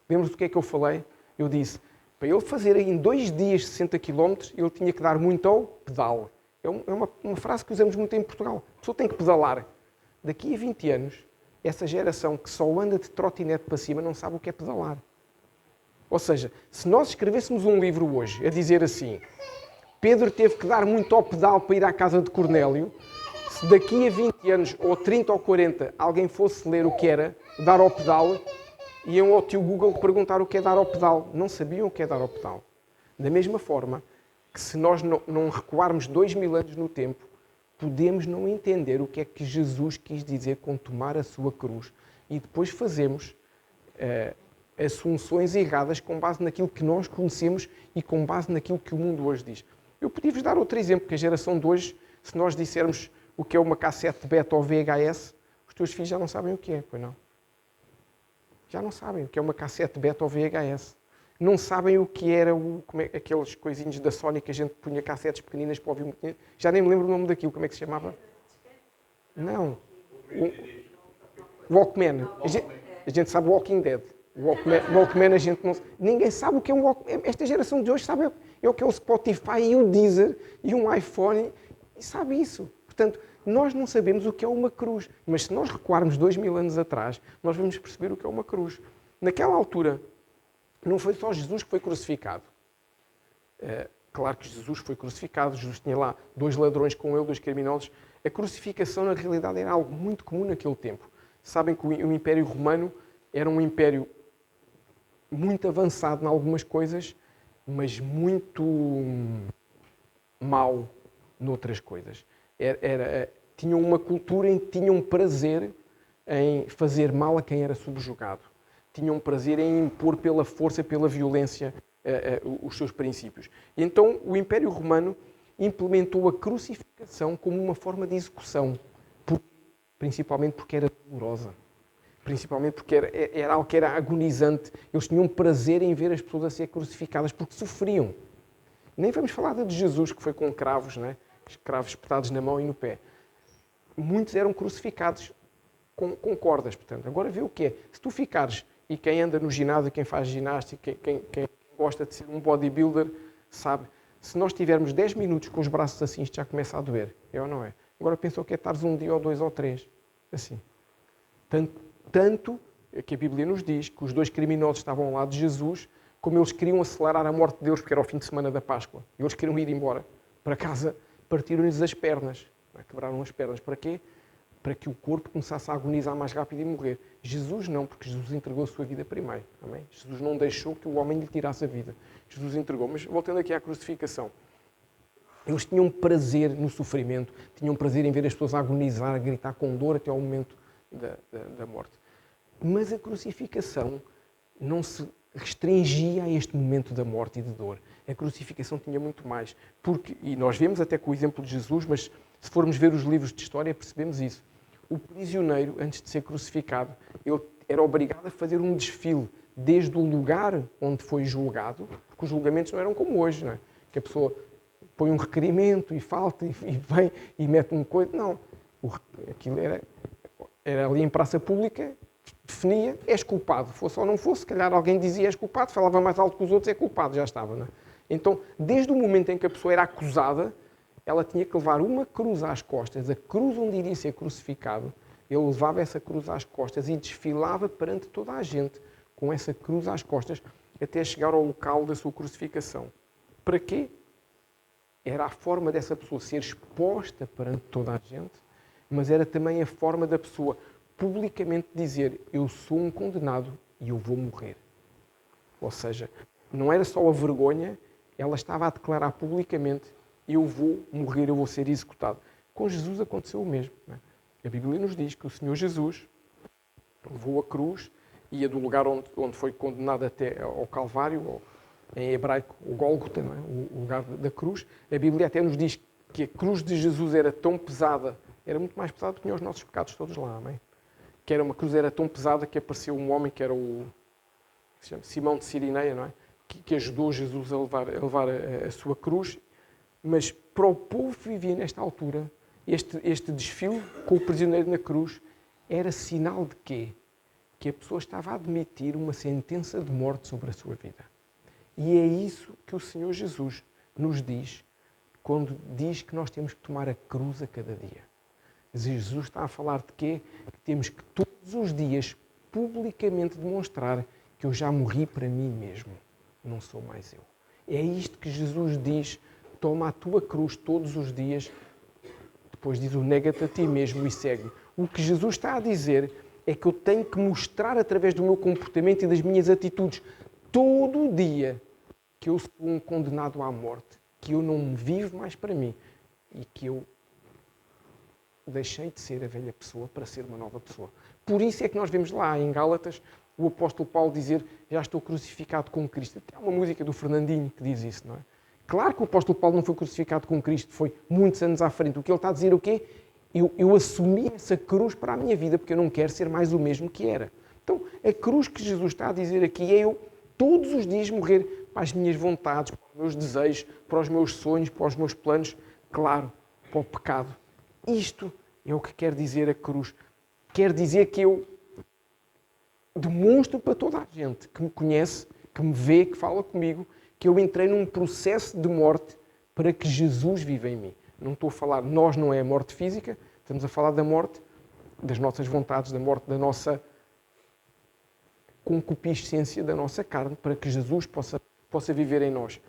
Lembro-me do que é que eu falei? Eu disse, para ele fazer em 2 dias 60 km, ele tinha que dar muito ao pedal. É uma frase que usamos muito em Portugal. A pessoa tem que pedalar. Daqui a 20 anos, essa geração que só anda de trotinete para cima não sabe o que é pedalar. Ou seja, se nós escrevêssemos um livro hoje a dizer assim, Pedro teve que dar muito ao pedal para ir à casa de Cornélio, se daqui a 20 anos, ou 30 ou 40, alguém fosse ler o que era dar ao pedal, iam ao tio Google perguntar o que é dar ao pedal. Não sabiam o que é dar ao pedal. Da mesma forma que se nós não recuarmos 2000 anos no tempo, podemos não entender o que é que Jesus quis dizer com tomar a sua cruz e depois fazemos assunções erradas com base naquilo que nós conhecemos e com base naquilo que o mundo hoje diz. Eu podia-vos dar outro exemplo, que a geração de hoje, se nós dissermos o que é uma cassete beta ou VHS, os teus filhos já não sabem o que é, pois não? Já não sabem o que é uma cassete beta ou VHS. não sabem o que era aqueles coisinhos da Sony que a gente punha cassetes pequeninas para ouvir. Já nem me lembro o nome daquilo, como é que se chamava? Não. Walkman. A gente sabe Walking Dead. Walkman a gente não... Ninguém sabe o que é um Walkman. Esta geração de hoje sabe o que é o Spotify e o Deezer e um iPhone e sabe isso. Portanto, nós não sabemos o que é uma cruz. Mas se nós recuarmos 2000 anos atrás, nós vamos perceber o que é uma cruz. Naquela altura, não foi só Jesus que foi crucificado. Claro que Jesus foi crucificado. Jesus tinha lá 2 ladrões com ele, 2 criminosos. A crucificação, na realidade, era algo muito comum naquele tempo. Sabem que o Império Romano era um império muito avançado em algumas coisas, mas muito mau noutras coisas. Tinham uma cultura em que tinham prazer em fazer mal a quem era subjugado. Tinham prazer em impor pela força, pela violência, os seus princípios. E então o Império Romano implementou a crucificação como uma forma de execução, principalmente porque era dolorosa. Principalmente porque era algo que era agonizante. Eles tinham prazer em ver as pessoas a ser crucificadas porque sofriam. Nem vamos falar de Jesus, que foi com cravos, né? Cravos espetados na mão e no pé. Muitos eram crucificados com cordas. Portanto, agora vê o que é. Se tu ficares, e quem anda no ginásio, quem faz ginástica, quem gosta de ser um bodybuilder, sabe, se nós tivermos 10 minutos com os braços assim, isto já começa a doer. É ou não é? Agora pensou que é estares um dia ou 2 ou 3. Assim. Tanto que a Bíblia nos diz que os 2 criminosos estavam ao lado de Jesus, como eles queriam acelerar a morte de Deus, porque era o fim de semana da Páscoa. E eles queriam ir embora para casa, partiram-lhes as pernas. Quebraram as pernas. Para quê? Para que o corpo começasse a agonizar mais rápido e morrer. Jesus não, porque Jesus entregou a sua vida primeiro. Amém? Jesus não deixou que o homem lhe tirasse a vida. Jesus entregou. Mas voltando aqui à crucificação. Eles tinham prazer no sofrimento, tinham prazer em ver as pessoas a agonizar, a gritar com dor até ao momento da morte. Mas a crucificação não se restringia a este momento da morte e de dor. A crucificação tinha muito mais. E nós vemos até com o exemplo de Jesus, mas se formos ver os livros de história percebemos isso. O prisioneiro, antes de ser crucificado, ele era obrigado a fazer um desfile desde o lugar onde foi julgado, porque os julgamentos não eram como hoje, não é? Que a pessoa põe um requerimento e falta e vem e mete um coisa. Não. Aquilo era ali em praça pública, definia, és culpado. Fosse ou não fosse, se calhar alguém dizia és culpado, falava mais alto que os outros, é culpado, já estava. Não é? Então, desde o momento em que a pessoa era acusada, ela tinha que levar uma cruz às costas, a cruz onde iria ser crucificado, ele levava essa cruz às costas e desfilava perante toda a gente com essa cruz às costas até chegar ao local da sua crucificação. Para quê? Era a forma dessa pessoa ser exposta perante toda a gente, mas era também a forma da pessoa publicamente dizer eu sou um condenado e eu vou morrer. Ou seja, não era só a vergonha, ela estava a declarar publicamente eu vou morrer, eu vou ser executado. Com Jesus aconteceu o mesmo. Não é? A Bíblia nos diz que o Senhor Jesus levou a cruz, ia do lugar onde foi condenado até ao Calvário, em hebraico, o Gólgota, não é? O lugar da cruz. A Bíblia até nos diz que a cruz de Jesus era tão pesada, era muito mais pesada do que os nossos pecados todos lá, amém? Que era uma cruz era tão pesada que apareceu um homem que era Simão de Sirineia, não é? Que ajudou Jesus a levar a sua cruz. Mas para o povo que vivia nesta altura, este desfile com o prisioneiro na cruz era sinal de quê? Que a pessoa estava a admitir uma sentença de morte sobre a sua vida. E é isso que o Senhor Jesus nos diz quando diz que nós temos que tomar a cruz a cada dia. Jesus está a falar de quê? Que temos que todos os dias publicamente demonstrar que eu já morri para mim mesmo. Não sou mais eu. É isto que Jesus diz. Toma a tua cruz todos os dias. Depois diz o nega-te a ti mesmo e segue. O que Jesus está a dizer é que eu tenho que mostrar através do meu comportamento e das minhas atitudes todo o dia que eu sou um condenado à morte, que eu não vivo mais para mim e que eu deixei de ser a velha pessoa para ser uma nova pessoa. Por isso é que nós vemos lá em Gálatas o apóstolo Paulo dizer já estou crucificado com Cristo. Há uma música do Fernandinho que diz isso, não é? Claro que o apóstolo Paulo não foi crucificado com Cristo, foi muitos anos à frente. O que ele está a dizer é o quê? Eu assumi essa cruz para a minha vida porque eu não quero ser mais o mesmo que era. Então, a cruz que Jesus está a dizer aqui é eu todos os dias morrer para as minhas vontades, para os meus desejos, para os meus sonhos, para os meus planos, claro, para o pecado. Isto é o que quer dizer a cruz. Quer dizer que eu demonstro para toda a gente que me conhece, que me vê, que fala comigo, que eu entrei num processo de morte para que Jesus viva em mim. Não estou a falar, nós não é a morte física, estamos a falar da morte das nossas vontades, da morte da nossa concupiscência, da nossa carne, para que Jesus possa viver em nós.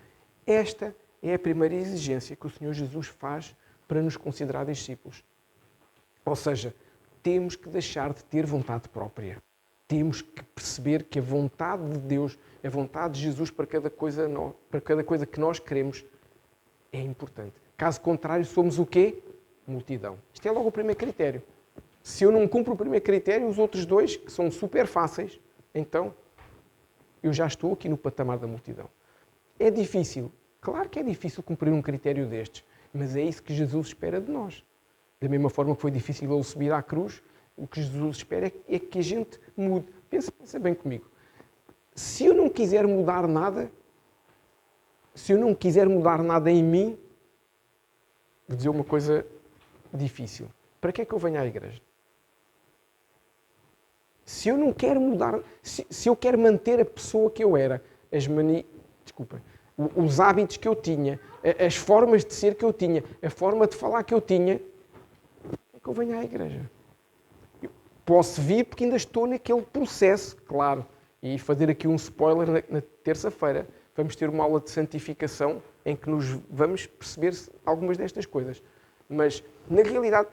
Esta é a primeira exigência que o Senhor Jesus faz para nos considerar discípulos. Ou seja, temos que deixar de ter vontade própria. Temos que perceber que a vontade de Deus, a vontade de Jesus para cada coisa que nós queremos é importante. Caso contrário, somos o quê? Multidão. Isto é logo o primeiro critério. Se eu não cumpro o primeiro critério, os outros dois, que são super fáceis, então eu já estou aqui no patamar da multidão. É difícil. Claro que é difícil cumprir um critério destes, mas é isso que Jesus espera de nós. Da mesma forma que foi difícil ele subir à cruz, o que Jesus espera é que a gente mude. Pensa bem comigo. Se eu não quiser mudar nada, se eu não quiser mudar nada em mim, vou dizer uma coisa difícil. Para que é que eu venho à igreja? Se eu não quero mudar, se eu quero manter a pessoa que eu era, os hábitos que eu tinha, as formas de ser que eu tinha, a forma de falar que eu tinha, é que eu venho à igreja. Eu posso vir porque ainda estou naquele processo, claro. E fazer aqui um spoiler, na terça-feira vamos ter uma aula de santificação em que nos vamos perceber algumas destas coisas. Mas, na realidade,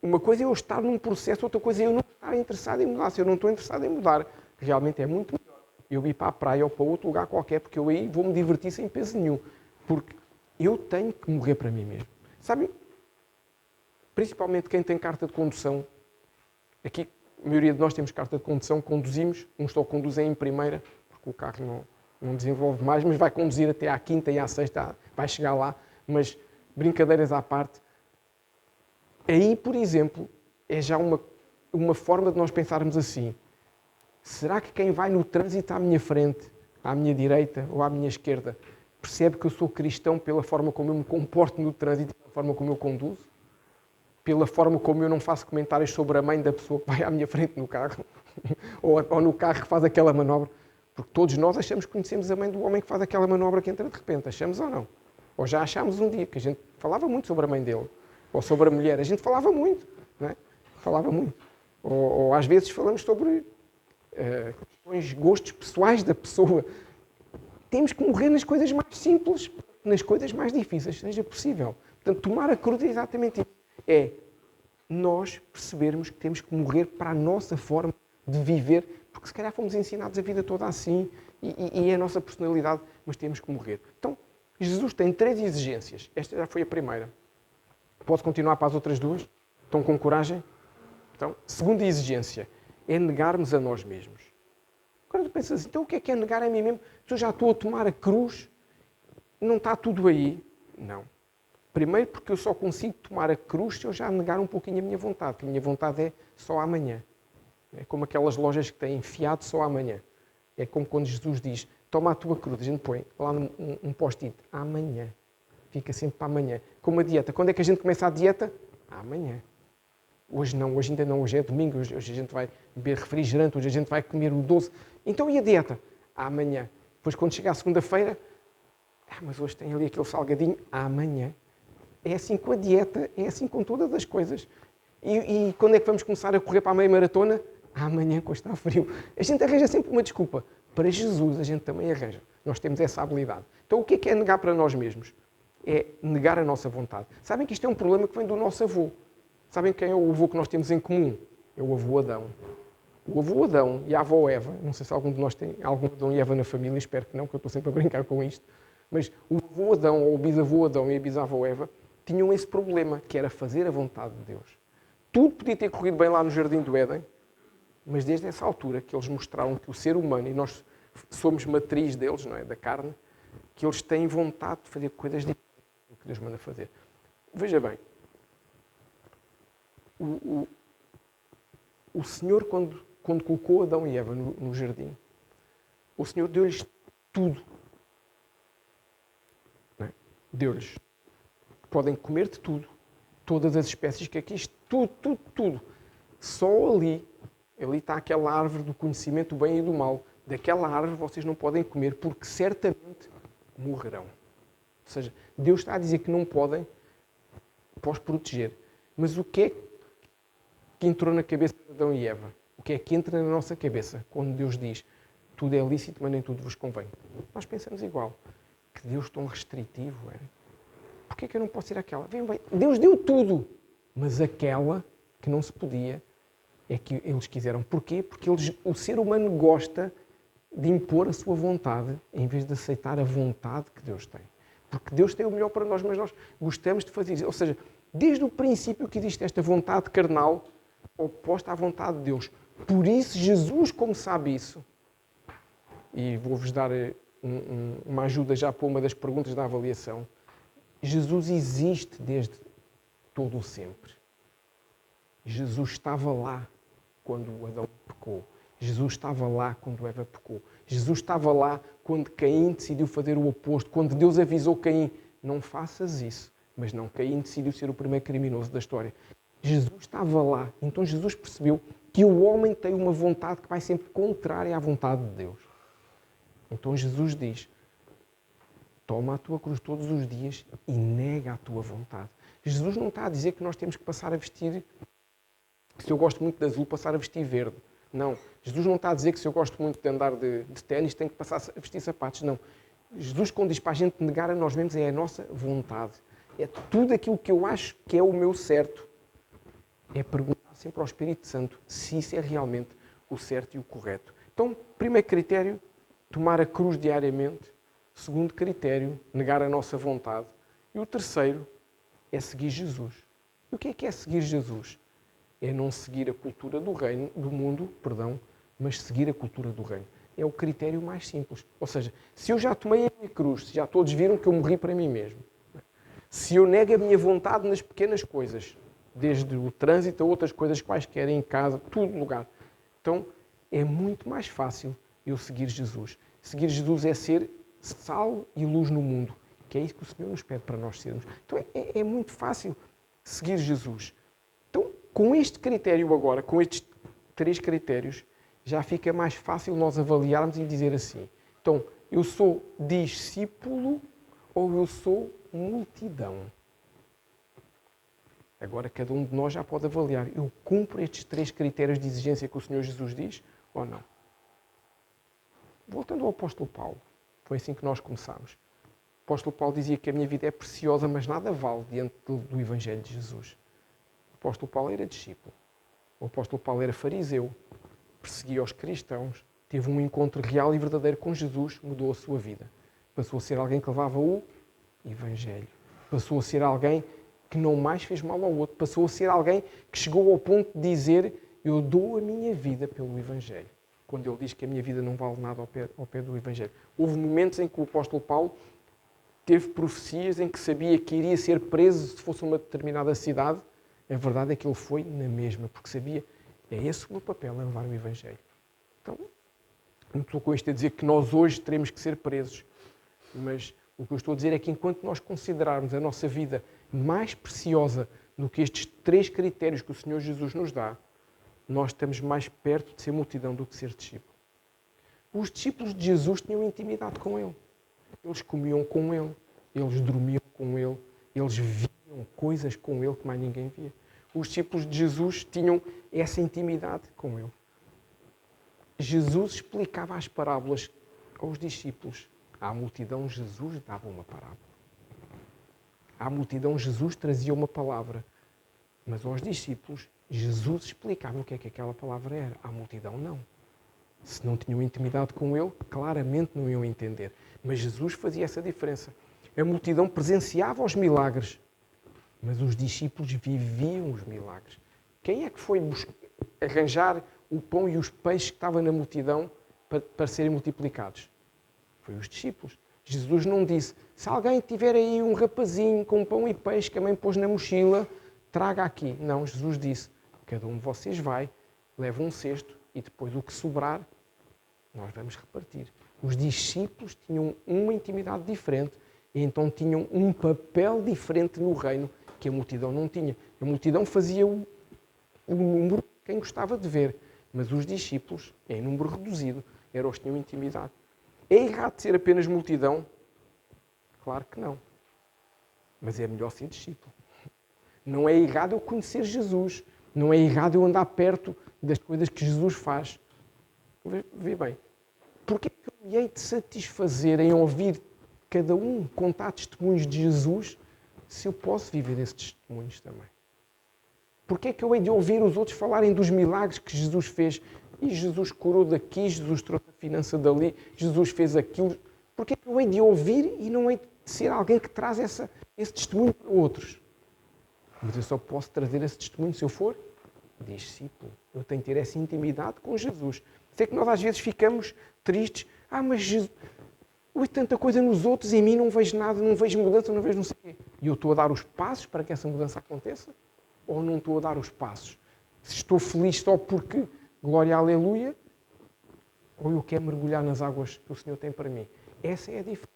uma coisa é eu estar num processo, outra coisa é eu não estar interessado em mudar. Se eu não estou interessado em mudar, realmente é muito melhor eu ir para a praia ou para outro lugar qualquer, porque eu aí vou-me divertir sem peso nenhum. Porque eu tenho que morrer para mim mesmo. Sabem? Principalmente quem tem carta de condução. Aqui, a maioria de nós temos carta de condução, conduzimos, uns só conduzem em primeira, porque o carro não desenvolve mais, mas vai conduzir até à quinta e à sexta, vai chegar lá. Mas, brincadeiras à parte, aí, por exemplo, é já uma forma de nós pensarmos assim. Será que quem vai no trânsito à minha frente, à minha direita ou à minha esquerda, percebe que eu sou cristão pela forma como eu me comporto no trânsito, pela forma como eu conduzo? Pela forma como eu não faço comentários sobre a mãe da pessoa que vai à minha frente no carro? ou no carro que faz aquela manobra? Porque todos nós achamos que conhecemos a mãe do homem que faz aquela manobra que entra de repente. Achamos ou não? Ou já achámos um dia, que a gente falava muito sobre a mãe dele. Ou sobre a mulher. A gente falava muito. Não é? Falava muito. Ou às vezes falamos sobre gostos pessoais da pessoa. Temos que morrer nas coisas mais simples, nas coisas mais difíceis, seja possível. Portanto, tomar a cruz é exatamente isso. É nós percebermos que temos que morrer para a nossa forma de viver, porque se calhar fomos ensinados a vida toda assim e é a nossa personalidade, mas temos que morrer. Então, Jesus tem 3 exigências. Esta já foi a primeira. Posso continuar para as outras 2? Estão com coragem? Então, segunda exigência é negarmos a nós mesmos. Agora tu pensas, então o que é negar a mim mesmo? Se eu já estou a tomar a cruz, não está tudo aí? Não. Primeiro porque eu só consigo tomar a cruz se eu já negar um pouquinho a minha vontade, porque a minha vontade é só amanhã. É como aquelas lojas que têm fiado só amanhã. É como quando Jesus diz, toma a tua cruz, a gente põe lá um post-it, amanhã. Fica sempre para amanhã. Como a dieta. Quando é que a gente começa a dieta? Amanhã. Hoje não, hoje ainda não, hoje é domingo, hoje a gente vai beber refrigerante, hoje a gente vai comer o doce. Então e a dieta? Amanhã. Depois quando chega a segunda-feira, mas hoje tem ali aquele salgadinho, amanhã. É assim com a dieta, é assim com todas as coisas. E quando é que vamos começar a correr para a meia maratona? Amanhã, quando está frio. A gente arranja sempre uma desculpa. Para Jesus a gente também arranja. Nós temos essa habilidade. Então o que é negar para nós mesmos? É negar a nossa vontade. Sabem que isto é um problema que vem do nosso avô. Sabem quem é o avô que nós temos em comum? É o avô Adão. O avô Adão e a avó Eva, não sei se algum de nós tem algum Adão e Eva na família, espero que não, porque eu estou sempre a brincar com isto, mas o avô Adão, ou o bisavô Adão e a bisavó Eva, tinham esse problema, que era fazer a vontade de Deus. Tudo podia ter corrido bem lá no Jardim do Éden, mas desde essa altura que eles mostraram que o ser humano, e nós somos matriz deles, não é, da carne, que eles têm vontade de fazer coisas diferentes do que Deus manda fazer. Veja bem, o Senhor, quando colocou Adão e Eva no jardim, O Senhor deu-lhes tudo. Não é? Deu-lhes. Podem comer de tudo. Todas as espécies que aqui estão. Tudo. Só ali está aquela árvore do conhecimento do bem e do mal. Daquela árvore vocês não podem comer, porque certamente morrerão. Ou seja, Deus está a dizer que não podem para os proteger. Mas o que é que entrou na cabeça de Adão e Eva? O que é que entra na nossa cabeça quando Deus diz tudo é lícito, mas nem tudo vos convém? Nós pensamos igual. Que Deus tão restritivo é. Porquê que eu não posso ir àquela? Bem, Deus deu tudo, mas aquela que não se podia é que eles quiseram. Porquê? Porque o ser humano gosta de impor a sua vontade em vez de aceitar a vontade que Deus tem. Porque Deus tem o melhor para nós, mas nós gostamos de fazer isso. Ou seja, desde o princípio que existe esta vontade carnal oposta à vontade de Deus. Por isso, Jesus, como sabe isso, e vou-vos dar uma ajuda já para uma das perguntas da avaliação, Jesus existe desde todo o sempre. Jesus estava lá quando Adão pecou. Jesus estava lá quando Eva pecou. Jesus estava lá quando Caim decidiu fazer o oposto. Quando Deus avisou Caim, não faças isso. Mas não, Caim decidiu ser o primeiro criminoso da história. Jesus estava lá. Então Jesus percebeu que o homem tem uma vontade que vai sempre contrária à vontade de Deus. Então Jesus diz, toma a tua cruz todos os dias e nega a tua vontade. Jesus não está a dizer que nós temos que passar a vestir, se eu gosto muito de azul, passar a vestir verde. Não. Jesus não está a dizer que se eu gosto muito de andar de ténis, tenho que passar a vestir sapatos. Não. Jesus, quando diz para a gente negar a nós mesmos, é a nossa vontade. É tudo aquilo que eu acho que é o meu certo. É perguntar sempre ao Espírito Santo se isso é realmente o certo e o correto. Então, primeiro critério, tomar a cruz diariamente. Segundo critério, negar a nossa vontade. E o terceiro é seguir Jesus. E o que é seguir Jesus? É não seguir a cultura do reino, do mundo, mas seguir a cultura do reino. É o critério mais simples. Ou seja, se eu já tomei a minha cruz, se já todos viram que eu morri para mim mesmo, se eu nego a minha vontade nas pequenas coisas, desde o trânsito a outras coisas quaisquer em casa, tudo lugar, então é muito mais fácil eu seguir Jesus. Seguir Jesus é ser sal e luz no mundo, que é isso que o Senhor nos pede para nós sermos. Então é muito fácil seguir Jesus. Então, com este critério agora, com estes 3 critérios, já fica mais fácil nós avaliarmos e dizer assim, então, eu sou discípulo ou eu sou multidão? Agora, cada um de nós já pode avaliar, eu cumpro estes 3 critérios de exigência que o Senhor Jesus diz ou não? Voltando ao apóstolo Paulo, foi assim que nós começámos. O apóstolo Paulo dizia que a minha vida é preciosa, mas nada vale diante do Evangelho de Jesus. O apóstolo Paulo era discípulo. O apóstolo Paulo era fariseu, perseguia os cristãos, teve um encontro real e verdadeiro com Jesus, mudou a sua vida. Passou a ser alguém que levava o Evangelho. Passou a ser alguém que não mais fez mal ao outro. Passou a ser alguém que chegou ao ponto de dizer, eu dou a minha vida pelo Evangelho. Quando ele diz que a minha vida não vale nada ao pé do Evangelho. Houve momentos em que o apóstolo Paulo teve profecias em que sabia que iria ser preso se fosse uma determinada cidade. A verdade é que ele foi na mesma, porque sabia, é esse o meu papel, é levar o Evangelho. Então, não estou com isto a dizer que nós hoje teremos que ser presos, mas o que eu estou a dizer é que enquanto nós considerarmos a nossa vida mais preciosa do que estes 3 critérios que o Senhor Jesus nos dá, nós estamos mais perto de ser multidão do que ser discípulo. Os discípulos de Jesus tinham intimidade com Ele. Eles comiam com Ele, eles dormiam com Ele, eles viam coisas com Ele que mais ninguém via. Os discípulos de Jesus tinham essa intimidade com Ele. Jesus explicava as parábolas aos discípulos. À multidão, Jesus dava uma parábola. À multidão, Jesus trazia uma palavra. Mas aos discípulos, Jesus explicava o que é que aquela palavra era. À multidão, não. Se não tinham intimidade com Ele, claramente não iam entender. Mas Jesus fazia essa diferença. A multidão presenciava os milagres, mas os discípulos viviam os milagres. Quem é que foi arranjar o pão e os peixes que estavam na multidão para serem multiplicados? Foi os discípulos. Jesus não disse, se alguém tiver aí um rapazinho com pão e peixe que a mãe pôs na mochila, traga aqui. Não, Jesus disse, cada um de vocês vai, leva um cesto e depois o que sobrar, nós vamos repartir. Os discípulos tinham uma intimidade diferente e então tinham um papel diferente no reino que a multidão não tinha. A multidão fazia o número de quem gostava de ver, mas os discípulos, em número reduzido, eram os que tinham intimidade. É errado ser apenas multidão? Claro que não. Mas é melhor ser discípulo. Não é errado eu conhecer Jesus. Não é errado eu andar perto das coisas que Jesus faz. Vê bem. Porquê que eu me hei de satisfazer em ouvir cada um contar testemunhos de Jesus se eu posso viver esses testemunhos também? Porquê que eu hei de ouvir os outros falarem dos milagres que Jesus fez? E Jesus curou daqui, Jesus trouxe a finança dali, Jesus fez aquilo. Porquê que eu hei de ouvir e não hei de ser alguém que traz esse testemunho para outros? Mas eu só posso trazer esse testemunho se eu for discípulo. Eu tenho que ter essa intimidade com Jesus. Sei que nós às vezes ficamos tristes. Mas Jesus, ouço tanta coisa nos outros e em mim não vejo nada, não vejo mudança, não vejo não sei o quê. E eu estou a dar os passos para que essa mudança aconteça? Ou não estou a dar os passos? Se estou feliz só porque glória, aleluia, ou eu quero mergulhar nas águas que o Senhor tem para mim? Essa é a diferença.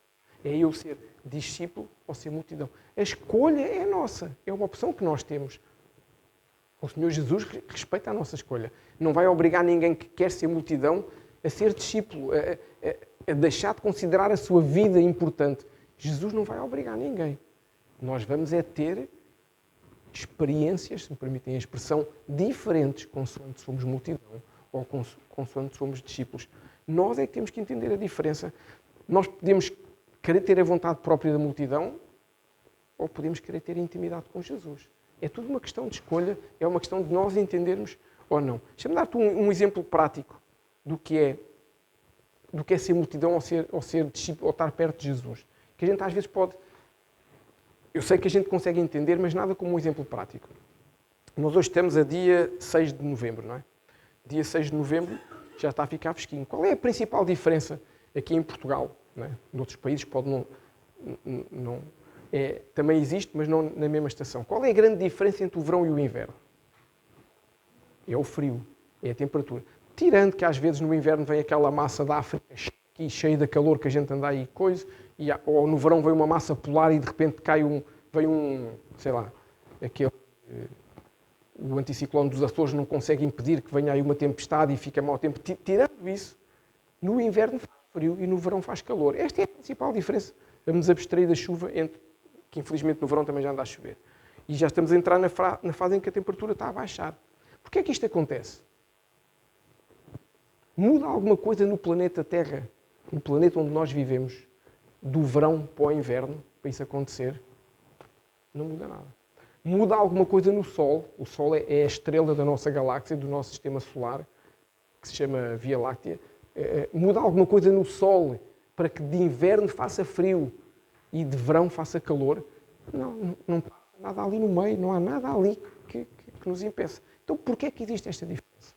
É eu ser discípulo ou ser multidão. A escolha é nossa. É uma opção que nós temos. O Senhor Jesus respeita a nossa escolha. Não vai obrigar ninguém que quer ser multidão a ser discípulo, a deixar de considerar a sua vida importante. Jesus não vai obrigar ninguém. Nós vamos ter experiências, se me permitem a expressão, diferentes consoante somos multidão ou consoante somos discípulos. Nós é que temos que entender a diferença. Nós podemos querer ter a vontade própria da multidão ou podemos querer ter intimidade com Jesus. É tudo uma questão de escolha, é uma questão de nós entendermos ou não. Deixa-me dar-te um exemplo prático do que é ser multidão ou ser discípulo ou estar perto de Jesus. Que a gente às vezes pode... Eu sei que a gente consegue entender, mas nada como um exemplo prático. Nós hoje estamos a dia 6 de novembro, não é? Dia 6 de novembro já está a ficar fresquinho. Qual é a principal diferença aqui em Portugal? Não é? Noutros países pode não também existe, mas não na mesma estação. Qual é a grande diferença entre o verão e o inverno? É o frio, é a temperatura. Tirando que às vezes no inverno vem aquela massa da África aqui cheia de calor que a gente anda aí coisa, ou no verão vem uma massa polar e de repente vem sei lá, o anticiclone dos Açores não consegue impedir que venha aí uma tempestade e fica mau tempo. Tirando isso, no inverno faz frio e no verão faz calor. Esta é a principal diferença. Vamos abstrair da chuva, que infelizmente no verão também já anda a chover. E já estamos a entrar na fase em que a temperatura está a baixar. Porquê é que isto acontece? Muda alguma coisa no planeta Terra, no planeta onde nós vivemos, do verão para o inverno, para isso acontecer? Não muda nada. Muda alguma coisa no Sol? O Sol é a estrela da nossa galáxia, do nosso sistema solar, que se chama Via Láctea. Muda alguma coisa no Sol para que de inverno faça frio e de verão faça calor? Não passa nada ali no meio, não há nada ali que nos impeça. Então, porquê é que existe esta diferença?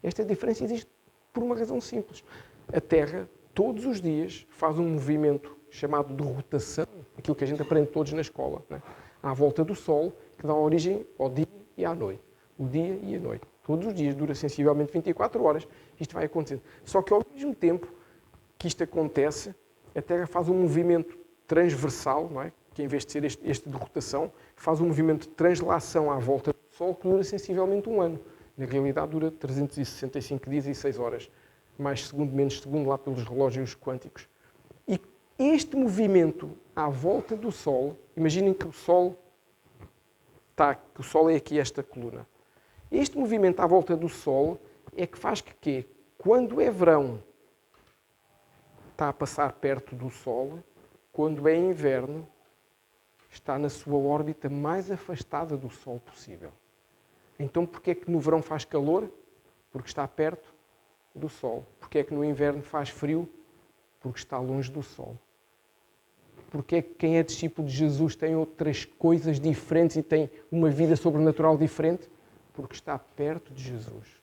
Esta diferença existe por uma razão simples. A Terra, todos os dias, faz um movimento chamado de rotação, aquilo que a gente aprende todos na escola, né? À volta do Sol, que dá origem ao dia e à noite. O dia e a noite. Todos os dias, dura sensivelmente 24 horas, isto vai acontecendo. Só que ao mesmo tempo que isto acontece, a Terra faz um movimento transversal, não é? Que em vez de ser este de rotação, faz um movimento de translação à volta do Sol que dura sensivelmente um ano. Na realidade dura 365 dias e 6 horas. Mais segundo, menos segundo, lá pelos relógios quânticos. E este movimento à volta do Sol, imaginem que o Sol é aqui esta coluna. Este movimento à volta do Sol é que faz que quando é verão, está a passar perto do Sol, quando é inverno, está na sua órbita mais afastada do Sol possível. Então, porquê é que no verão faz calor? Porque está perto do Sol. Porquê é que no inverno faz frio? Porque está longe do Sol. Porquê é que quem é discípulo de Jesus tem outras coisas diferentes e tem uma vida sobrenatural diferente? Porque está perto de Jesus.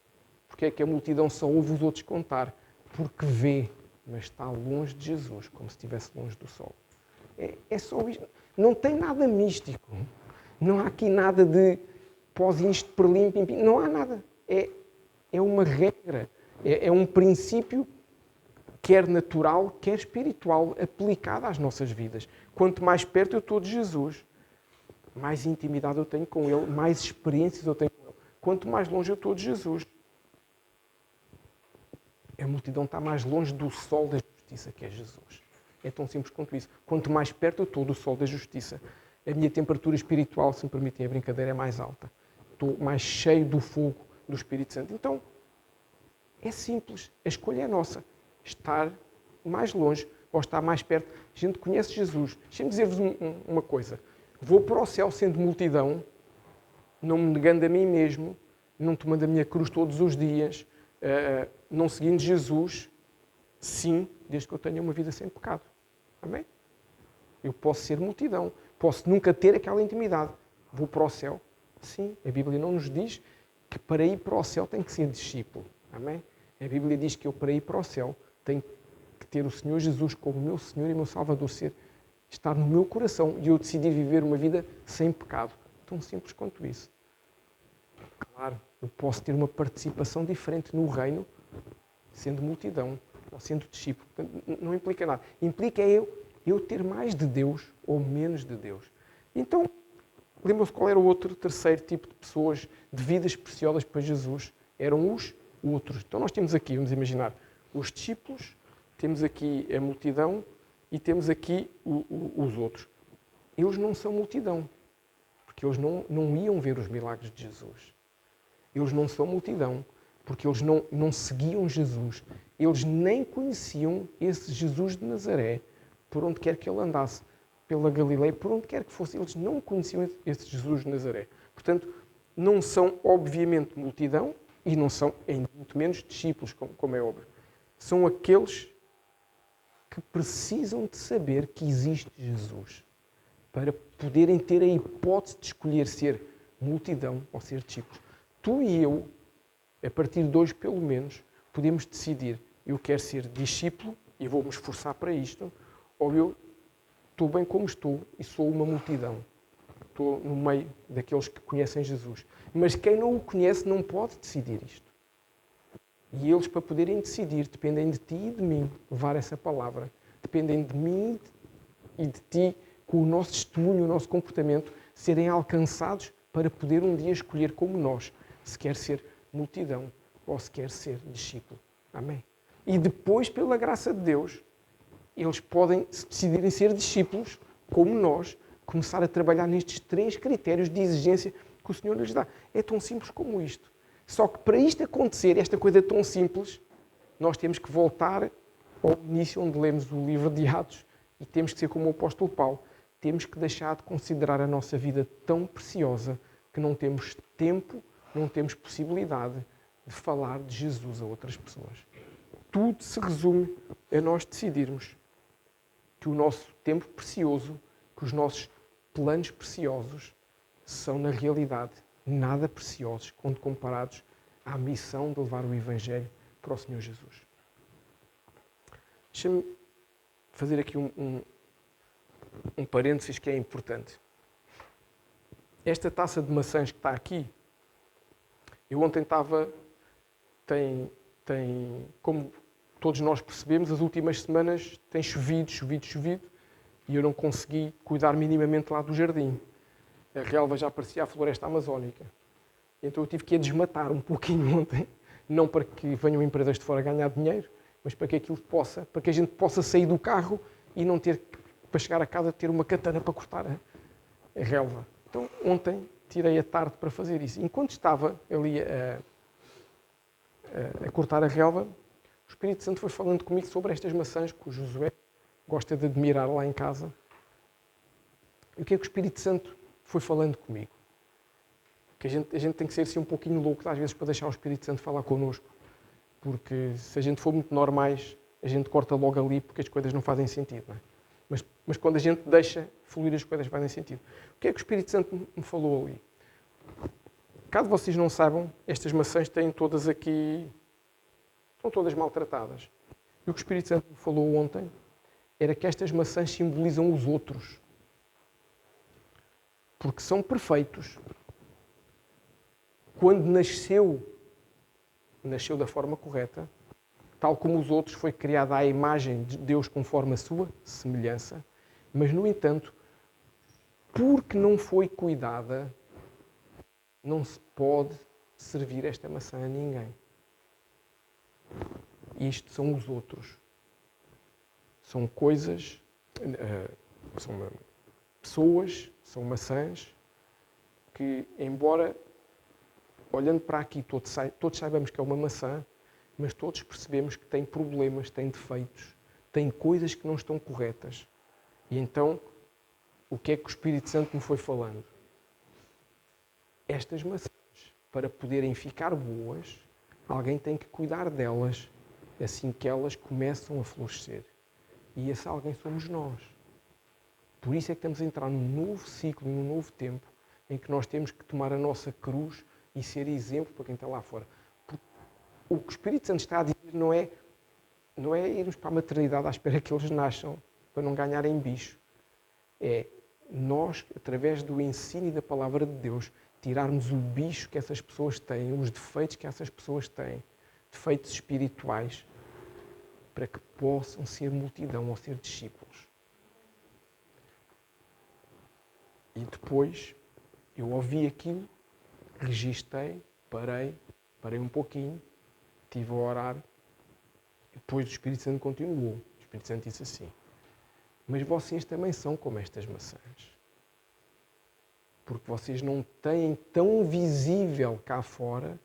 Porquê é que a multidão só ouve os outros contar? Porque vê, mas está longe de Jesus, como se estivesse longe do Sol. É só isto. Não tem nada místico. Não há aqui nada de pós isto, perlim, pim, pim. Não há nada. É uma regra. É um princípio quer natural, quer espiritual, aplicada às nossas vidas. Quanto mais perto eu estou de Jesus, mais intimidade eu tenho com Ele, mais experiências eu tenho com Ele. Quanto mais longe eu estou de Jesus, a multidão está mais longe do sol da justiça, que é Jesus. É tão simples quanto isso. Quanto mais perto eu estou do sol da justiça, a minha temperatura espiritual, se me permitem a brincadeira, é mais alta. Estou mais cheio do fogo do Espírito Santo. Então, é simples. A escolha é nossa. Estar mais longe ou estar mais perto. A gente conhece Jesus. Deixem-me dizer-vos uma coisa. Vou para o céu sendo multidão, não me negando a mim mesmo, não tomando a minha cruz todos os dias, não seguindo Jesus, sim, desde que eu tenha uma vida sem pecado. Amém? Eu posso ser multidão, posso nunca ter aquela intimidade. Vou para o céu? Sim. A Bíblia não nos diz que para ir para o céu tem que ser discípulo. Amém? A Bíblia diz que eu, para ir para o céu, tenho que ter o Senhor Jesus como meu Senhor e meu Salvador, estar no meu coração e eu decidir viver uma vida sem pecado. Tão simples quanto isso. Claro, eu posso ter uma participação diferente no reino, sendo multidão ou sendo discípulo. Não implica nada. Implica eu ter mais de Deus ou menos de Deus. Então, lembram-se qual era o outro, terceiro tipo de pessoas, de vidas preciosas para Jesus? Eram os outros. Então nós temos aqui, vamos imaginar, os discípulos, temos aqui a multidão e temos aqui os outros. Eles não são multidão, porque eles não iam ver os milagres de Jesus. Eles não são multidão, porque eles não seguiam Jesus. Eles nem conheciam esse Jesus de Nazaré, por onde quer que ele andasse, pela Galileia, por onde quer que fosse. Eles não conheciam esse Jesus de Nazaré. Portanto, não são, obviamente, multidão e não são, muito menos, discípulos, como é óbvio. São aqueles que precisam de saber que existe Jesus para poderem ter a hipótese de escolher ser multidão ou ser discípulos. Tu e eu, a partir de hoje, pelo menos, podemos decidir: eu quero ser discípulo e vou-me esforçar para isto, ou eu estou bem como estou e sou uma multidão. Estou no meio daqueles que conhecem Jesus. Mas quem não o conhece não pode decidir isto. E eles, para poderem decidir, dependem de ti e de mim levar essa palavra. Dependem de mim e de ti, com o nosso testemunho, o nosso comportamento, serem alcançados para poder um dia escolher como nós, se quer ser multidão ou se quer ser discípulo. Amém? E depois, pela graça de Deus, eles podem, se decidirem ser discípulos, como nós, começar a trabalhar nestes 3 critérios de exigência que o Senhor lhes dá. É tão simples como isto. Só que para isto acontecer, esta coisa tão simples, nós temos que voltar ao início onde lemos o livro de Atos e temos que ser como o apóstolo Paulo. Temos que deixar de considerar a nossa vida tão preciosa que não temos tempo, não temos possibilidade de falar de Jesus a outras pessoas. Tudo se resume a nós decidirmos que o nosso tempo precioso, que os nossos planos preciosos são, na realidade, nada preciosos quando comparados à missão de levar o Evangelho para o Senhor Jesus. Deixa-me fazer aqui um parênteses que é importante. Esta taça de maçãs que está aqui, eu ontem como todos nós percebemos, as últimas semanas tem chovido, e eu não consegui cuidar minimamente lá do jardim. A relva já parecia a floresta amazónica. Então eu tive que a desmatar um pouquinho ontem, não para que venham empresas de fora ganhar dinheiro, mas para que para que a gente possa sair do carro e não ter, para chegar a casa, ter uma katana para cortar a relva. Então ontem tirei a tarde para fazer isso. Enquanto estava ali a cortar a relva, o Espírito Santo foi falando comigo sobre estas maçãs que o Josué gosta de admirar lá em casa. E o que é que o Espírito Santo foi falando comigo? Que a gente tem que ser assim um pouquinho louco às vezes para deixar o Espírito Santo falar connosco. Porque se a gente for muito normais, a gente corta logo ali porque as coisas não fazem sentido. Não é? Mas quando a gente deixa fluir, as coisas fazem sentido. O que é que o Espírito Santo me falou ali? Caso vocês não saibam, estas maçãs têm todas aqui... Estão todas maltratadas. E o que o Espírito Santo me falou ontem era que estas maçãs simbolizam os outros. Porque são perfeitos. Quando nasceu da forma correta, tal como os outros, foi criada à imagem de Deus conforme a sua semelhança, mas, no entanto, porque não foi cuidada, não se pode servir esta maçã a ninguém. Isto são os outros. São coisas, são pessoas, são maçãs, que, embora, olhando para aqui, todos saibamos que é uma maçã, mas todos percebemos que tem problemas, tem defeitos, tem coisas que não estão corretas. E então, o que é que o Espírito Santo me foi falando? Estas maçãs, para poderem ficar boas, alguém tem que cuidar delas assim que elas começam a florescer. E esse alguém somos nós. Por isso é que estamos a entrar num novo ciclo, num novo tempo, em que nós temos que tomar a nossa cruz e ser exemplo para quem está lá fora. Porque o que o Espírito Santo está a dizer não é irmos para a maternidade à espera que eles nasçam, para não ganharem bicho. É nós, através do ensino e da palavra de Deus, tirarmos o bicho que essas pessoas têm, os defeitos que essas pessoas têm, defeitos espirituais, para que possam ser multidão ou ser discípulos. E depois eu ouvi aquilo, registrei, parei um pouquinho, estive a orar, e depois o Espírito Santo continuou. O Espírito Santo disse assim: mas vocês também são como estas maçãs. Porque vocês não têm tão visível cá fora,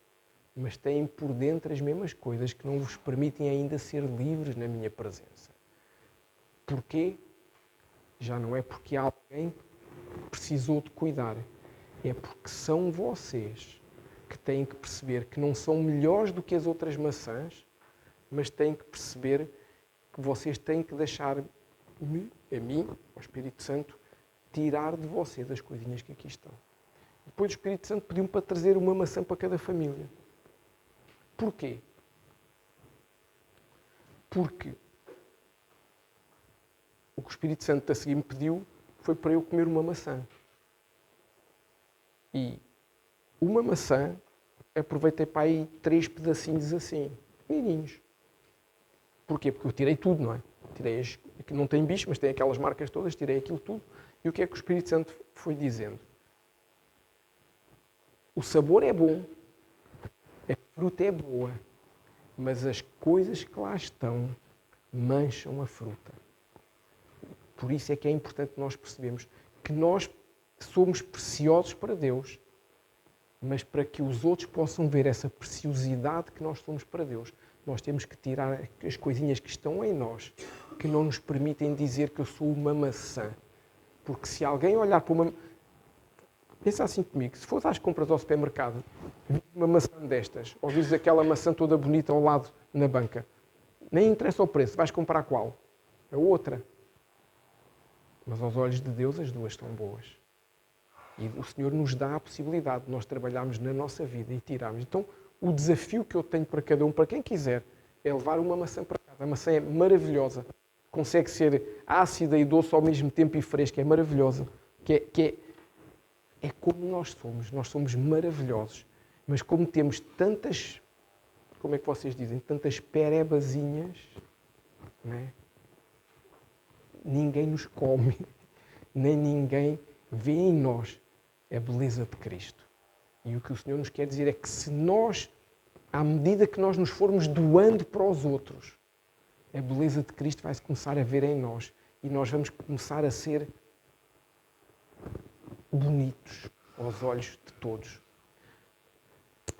mas têm por dentro as mesmas coisas que não vos permitem ainda ser livres na minha presença. Porquê? Já não é porque alguém precisou de cuidar. É porque são vocês que têm que perceber que não são melhores do que as outras maçãs, mas têm que perceber que vocês têm que deixar-me, a mim, ao Espírito Santo, tirar de vocês as coisinhas que aqui estão. Depois o Espírito Santo pediu-me para trazer uma maçã para cada família. Porquê? Porque o que o Espírito Santo a seguir me pediu foi para eu comer uma maçã. E uma maçã, aproveitei para aí 3 pedacinhos assim, pequenininhos. Porquê? Porque eu tirei tudo, não é? Tirei que não tem bicho, mas tem aquelas marcas todas, tirei aquilo tudo. E o que é que o Espírito Santo foi dizendo? O sabor é bom, a fruta é boa, mas as coisas que lá estão mancham a fruta. Por isso é que é importante nós percebermos que nós somos preciosos para Deus, mas para que os outros possam ver essa preciosidade que nós somos para Deus, nós temos que tirar as coisinhas que estão em nós, que não nos permitem dizer que eu sou uma maçã. Porque se alguém olhar para uma... Pensa assim comigo, se fores às compras ao supermercado, uma maçã destas, ou vires aquela maçã toda bonita ao lado na banca, nem interessa o preço, vais comprar qual? A outra. Mas aos olhos de Deus as duas estão boas. E o Senhor nos dá a possibilidade de nós trabalharmos na nossa vida e tirarmos. Então, o desafio que eu tenho para cada um, para quem quiser, é levar uma maçã para casa. A maçã é maravilhosa. Consegue ser ácida e doce ao mesmo tempo e fresca. É maravilhosa. É como nós somos. Nós somos maravilhosos. Mas como temos tantas, como é que vocês dizem, tantas perebazinhas, não é? Ninguém nos come, nem ninguém vê em nós a beleza de Cristo. E o que o Senhor nos quer dizer é que se nós, à medida que nós nos formos doando para os outros, a beleza de Cristo vai-se começar a ver em nós e nós vamos começar a ser bonitos aos olhos de todos.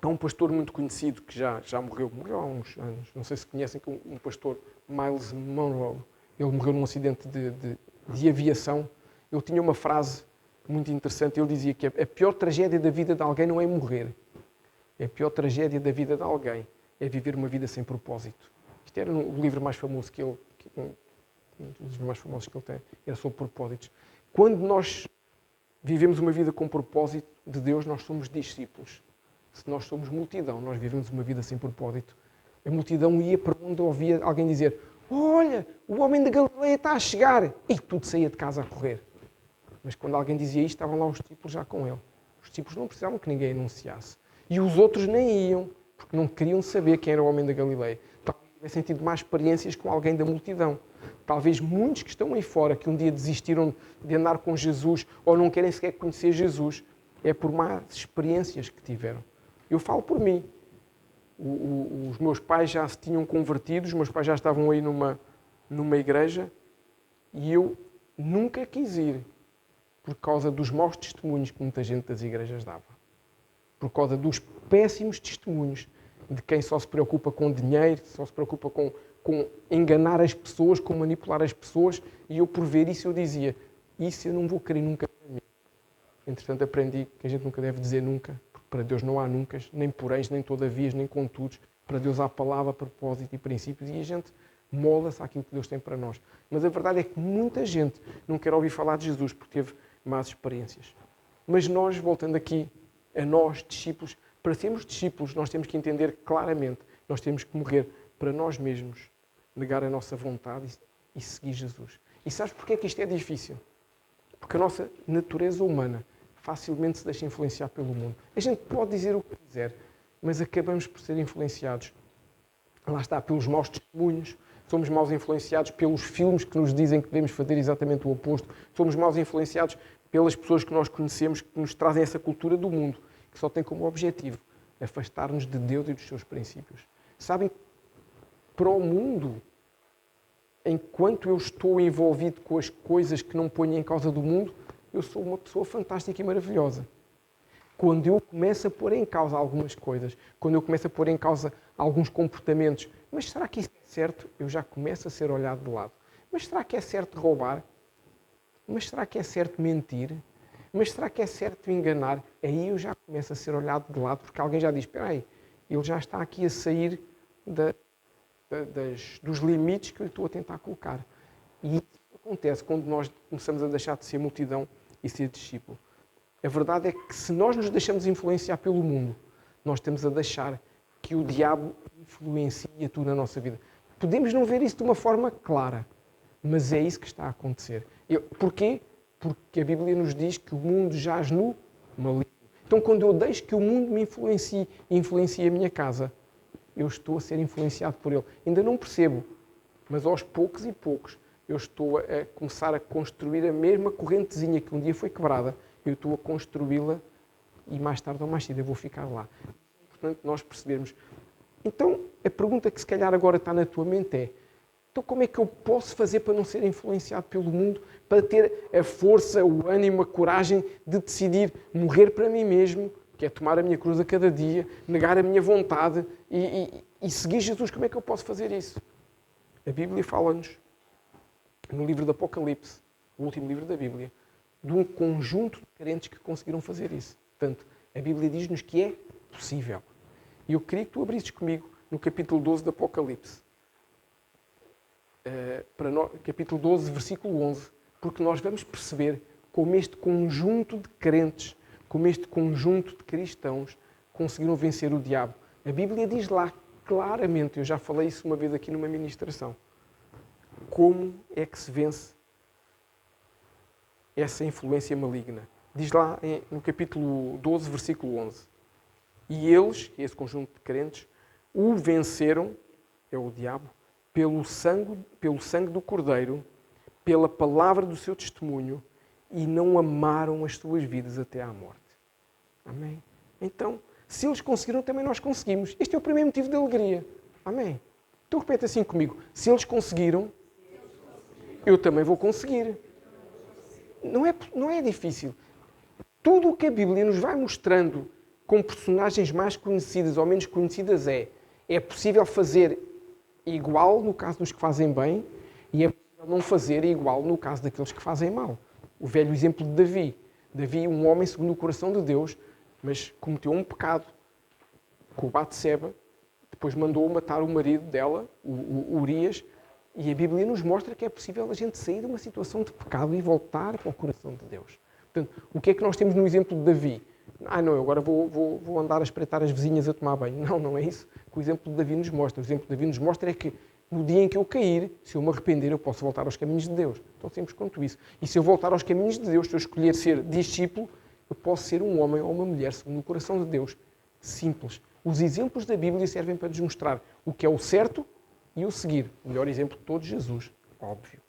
Há um pastor muito conhecido que já morreu há uns anos, não sei se conhecem, um pastor, Miles Monroe. Ele morreu num acidente de aviação. Ele tinha uma frase muito interessante. Ele dizia que a pior tragédia da vida de alguém não é morrer. A pior tragédia da vida de alguém é viver uma vida sem propósito. Isto era o livro mais famoso que ele... Um dos livros mais famosos que ele tem. Era sobre propósitos. Quando nós vivemos uma vida com propósito de Deus, nós somos discípulos. Se nós somos multidão, nós vivemos uma vida sem propósito. A multidão ia para onde ouvia alguém dizer: olha, o homem da Galileia está a chegar. E tudo saía de casa a correr. Mas quando alguém dizia isto, estavam lá os discípulos já com ele. Os discípulos não precisavam que ninguém anunciasse. E os outros nem iam, porque não queriam saber quem era o homem da Galileia. Estavam tivessem tido más experiências com alguém da multidão. Talvez muitos que estão aí fora, que um dia desistiram de andar com Jesus ou não querem sequer conhecer Jesus, é por más experiências que tiveram. Eu falo por mim. Os meus pais já se tinham convertido, os meus pais já estavam aí numa igreja e eu nunca quis ir por causa dos maus testemunhos que muita gente das igrejas dava. Por causa dos péssimos testemunhos de quem só se preocupa com dinheiro, só se preocupa com enganar as pessoas, com manipular as pessoas, e eu por ver isso eu dizia, isso eu não vou querer nunca para mim. Entretanto aprendi que a gente nunca deve dizer nunca, porque para Deus não há nunca, nem poréns, nem todavias, nem contudos. Para Deus há palavra, propósito e princípios, e a gente molda-se àquilo que Deus tem para nós. Mas a verdade é que muita gente não quer ouvir falar de Jesus porque teve más experiências. Mas nós, voltando aqui a nós, discípulos, para sermos discípulos, nós temos que entender claramente, nós temos que morrer para nós mesmos, negar a nossa vontade e seguir Jesus. E sabes porquê é que isto é difícil? Porque a nossa natureza humana facilmente se deixa influenciar pelo mundo. A gente pode dizer o que quiser, mas acabamos por ser influenciados. Lá está, pelos maus testemunhos, somos mal influenciados pelos filmes que nos dizem que devemos fazer exatamente o oposto, somos mal influenciados pelas pessoas que nós conhecemos, que nos trazem essa cultura do mundo, que só tem como objetivo afastar-nos de Deus e dos seus princípios. Sabem, para o mundo, enquanto eu estou envolvido com as coisas que não ponho em causa do mundo, eu sou uma pessoa fantástica e maravilhosa. Quando eu começo a pôr em causa algumas coisas, quando eu começo a pôr em causa alguns comportamentos, mas será que isso é certo? Eu já começo a ser olhado de lado. Mas será que é certo roubar? Mas será que é certo mentir? Mas será que é certo enganar? Aí eu já começo a ser olhado de lado, porque alguém já diz, espera aí, ele já está aqui a sair dos limites que eu estou a tentar colocar. E isso acontece quando nós começamos a deixar de ser multidão e ser discípulo. A verdade é que se nós nos deixamos influenciar pelo mundo, nós estamos a deixar que o diabo influencie tudo na nossa vida. Podemos não ver isso de uma forma clara, mas é isso que está a acontecer. Porquê? Porque a Bíblia nos diz que o mundo jaz no maligno. Então, quando eu deixo que o mundo me influencie e influencie a minha casa, eu estou a ser influenciado por ele. Ainda não percebo, mas aos poucos e poucos eu estou a começar a construir a mesma correntezinha que um dia foi quebrada, eu estou a construí-la e mais tarde ou mais cedo eu vou ficar lá. Portanto, nós percebermos. Então, a pergunta que se calhar agora está na tua mente é, então como é que eu posso fazer para não ser influenciado pelo mundo, para ter a força, o ânimo, a coragem de decidir morrer para mim mesmo, que é tomar a minha cruz a cada dia, negar a minha vontade e seguir Jesus? Como é que eu posso fazer isso? A Bíblia fala-nos, no livro do Apocalipse, o último livro da Bíblia, de um conjunto de crentes que conseguiram fazer isso. Portanto, a Bíblia diz-nos que é possível. E eu queria que tu abrisses comigo no capítulo 12 do Apocalipse. Capítulo 12, versículo 11. Porque nós vamos perceber como este conjunto de crentes, como este conjunto de cristãos conseguiram vencer o diabo. A Bíblia diz lá claramente, eu já falei isso uma vez aqui numa ministração, como é que se vence essa influência maligna. Diz lá no capítulo 12, versículo 11. E eles, esse conjunto de crentes, o venceram, é o diabo, pelo sangue do Cordeiro, pela palavra do seu testemunho, e não amaram as suas vidas até à morte. Amém? Então, se eles conseguiram, também nós conseguimos. Este é o primeiro motivo de alegria. Amém? Então repete assim comigo. Se eles conseguiram, eu também vou conseguir. Não é difícil. Tudo o que a Bíblia nos vai mostrando com personagens mais conhecidas ou menos conhecidas é possível fazer igual no caso dos que fazem bem e é possível não fazer igual no caso daqueles que fazem mal. O velho exemplo de Davi. Davi, um homem segundo o coração de Deus, mas cometeu um pecado com o Batseba, depois mandou matar o marido dela, o Urias, e a Bíblia nos mostra que é possível a gente sair de uma situação de pecado e voltar para o coração de Deus. Portanto, o que é que nós temos no exemplo de Davi? Não, eu agora vou andar a espreitar as vizinhas a tomar banho. Não é isso que o exemplo de Davi nos mostra. O exemplo de Davi nos mostra é que no dia em que eu cair, se eu me arrepender, eu posso voltar aos caminhos de Deus. Tão simples quanto isso. E se eu voltar aos caminhos de Deus, se eu escolher ser discípulo, eu posso ser um homem ou uma mulher segundo o coração de Deus. Simples. Os exemplos da Bíblia servem para nos mostrar o que é o certo E o seguir, o melhor exemplo de todos, Jesus, óbvio.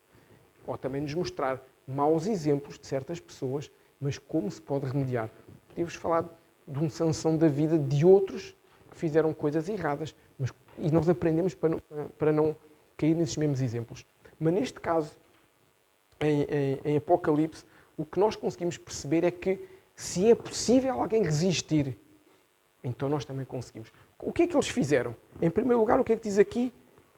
Ou também nos mostrar maus exemplos de certas pessoas, mas como se pode remediar. Podíamos falar de um Sansão da vida de outros que fizeram coisas erradas, e nós aprendemos para não cair nesses mesmos exemplos. Mas neste caso, em Apocalipse, o que nós conseguimos perceber é que se é possível alguém resistir, então nós também conseguimos. O que é que eles fizeram? Em primeiro lugar, o que é que diz aqui?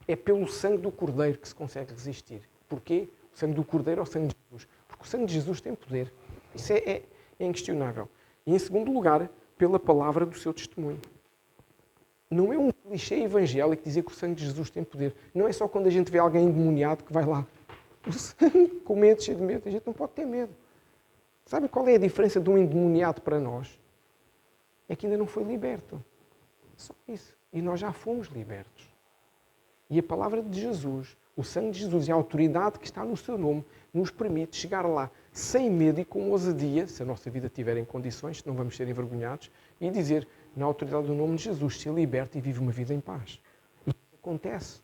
É pelo sangue do Cordeiro que se consegue resistir. Porquê? O sangue do Cordeiro ou o sangue de Jesus? Porque o sangue de Jesus tem poder. Isso é inquestionável. E em segundo lugar, pela palavra do seu testemunho. Não é um clichê evangélico dizer que o sangue de Jesus tem poder. Não é só quando a gente vê alguém endemoniado que vai lá. O sangue, com medo, cheio de medo, a gente não pode ter medo. Sabe qual é a diferença de um endemoniado para nós? É que ainda não foi liberto. Só isso. E nós já fomos libertos. E a palavra de Jesus, o sangue de Jesus e a autoridade que está no seu nome, nos permite chegar lá sem medo e com ousadia, se a nossa vida estiver em condições, não vamos ser envergonhados, e dizer, na autoridade do nome de Jesus, se liberta e vive uma vida em paz. E isso acontece.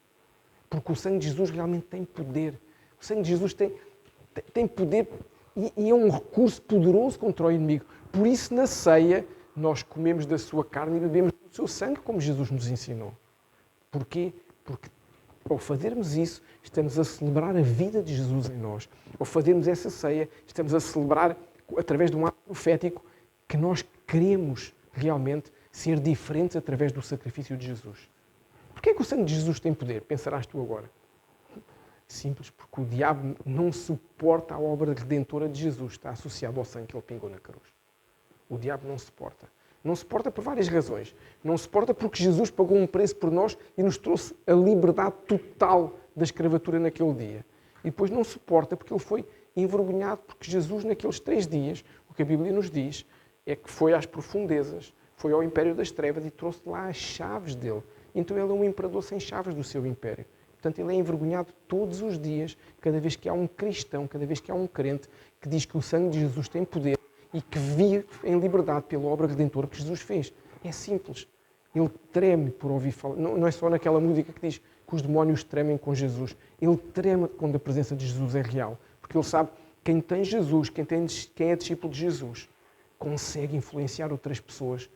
Porque o sangue de Jesus realmente tem poder. O sangue de Jesus tem poder e é um recurso poderoso contra o inimigo. Por isso, na ceia, nós comemos da sua carne e bebemos do seu sangue, como Jesus nos ensinou. Porquê? Porque ao fazermos isso, estamos a celebrar a vida de Jesus em nós. Ao fazermos essa ceia, estamos a celebrar, através de um ato profético, que nós queremos realmente ser diferentes através do sacrifício de Jesus. Porquê é que o sangue de Jesus tem poder? Pensarás tu agora. Simples, porque o diabo não suporta a obra redentora de Jesus. Está associado ao sangue que ele pingou na cruz. O diabo não suporta. Não suporta por várias razões. Não suporta porque Jesus pagou um preço por nós e nos trouxe a liberdade total da escravatura naquele dia. E depois não suporta porque ele foi envergonhado, porque Jesus naqueles 3 dias, o que a Bíblia nos diz, é que foi às profundezas, foi ao império das trevas e trouxe lá as chaves dele. Então ele é um imperador sem chaves do seu império. Portanto, ele é envergonhado todos os dias, cada vez que há um cristão, cada vez que há um crente que diz que o sangue de Jesus tem poder e que vive em liberdade pela obra redentora que Jesus fez. É simples. Ele treme por ouvir falar. Não é só naquela música que diz que os demónios tremem com Jesus. Ele treme quando a presença de Jesus é real. Porque ele sabe que quem tem Jesus, quem é discípulo de Jesus, consegue influenciar outras pessoas,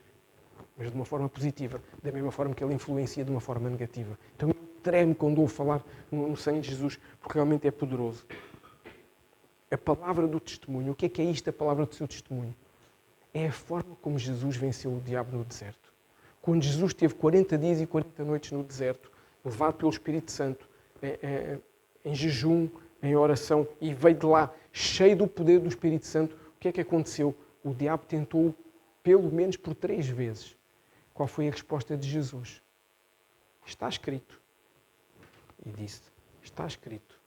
mas de uma forma positiva, da mesma forma que ele influencia de uma forma negativa. Então ele treme quando ouve falar no sangue de Jesus, porque realmente é poderoso. A palavra do testemunho, o que é isto, a palavra do seu testemunho? É a forma como Jesus venceu o diabo no deserto. Quando Jesus teve 40 dias e 40 noites no deserto, levado pelo Espírito Santo, em jejum, em oração, e veio de lá cheio do poder do Espírito Santo, o que é que aconteceu? O diabo tentou pelo menos por 3 vezes. Qual foi a resposta de Jesus? Está escrito. E disse, está escrito.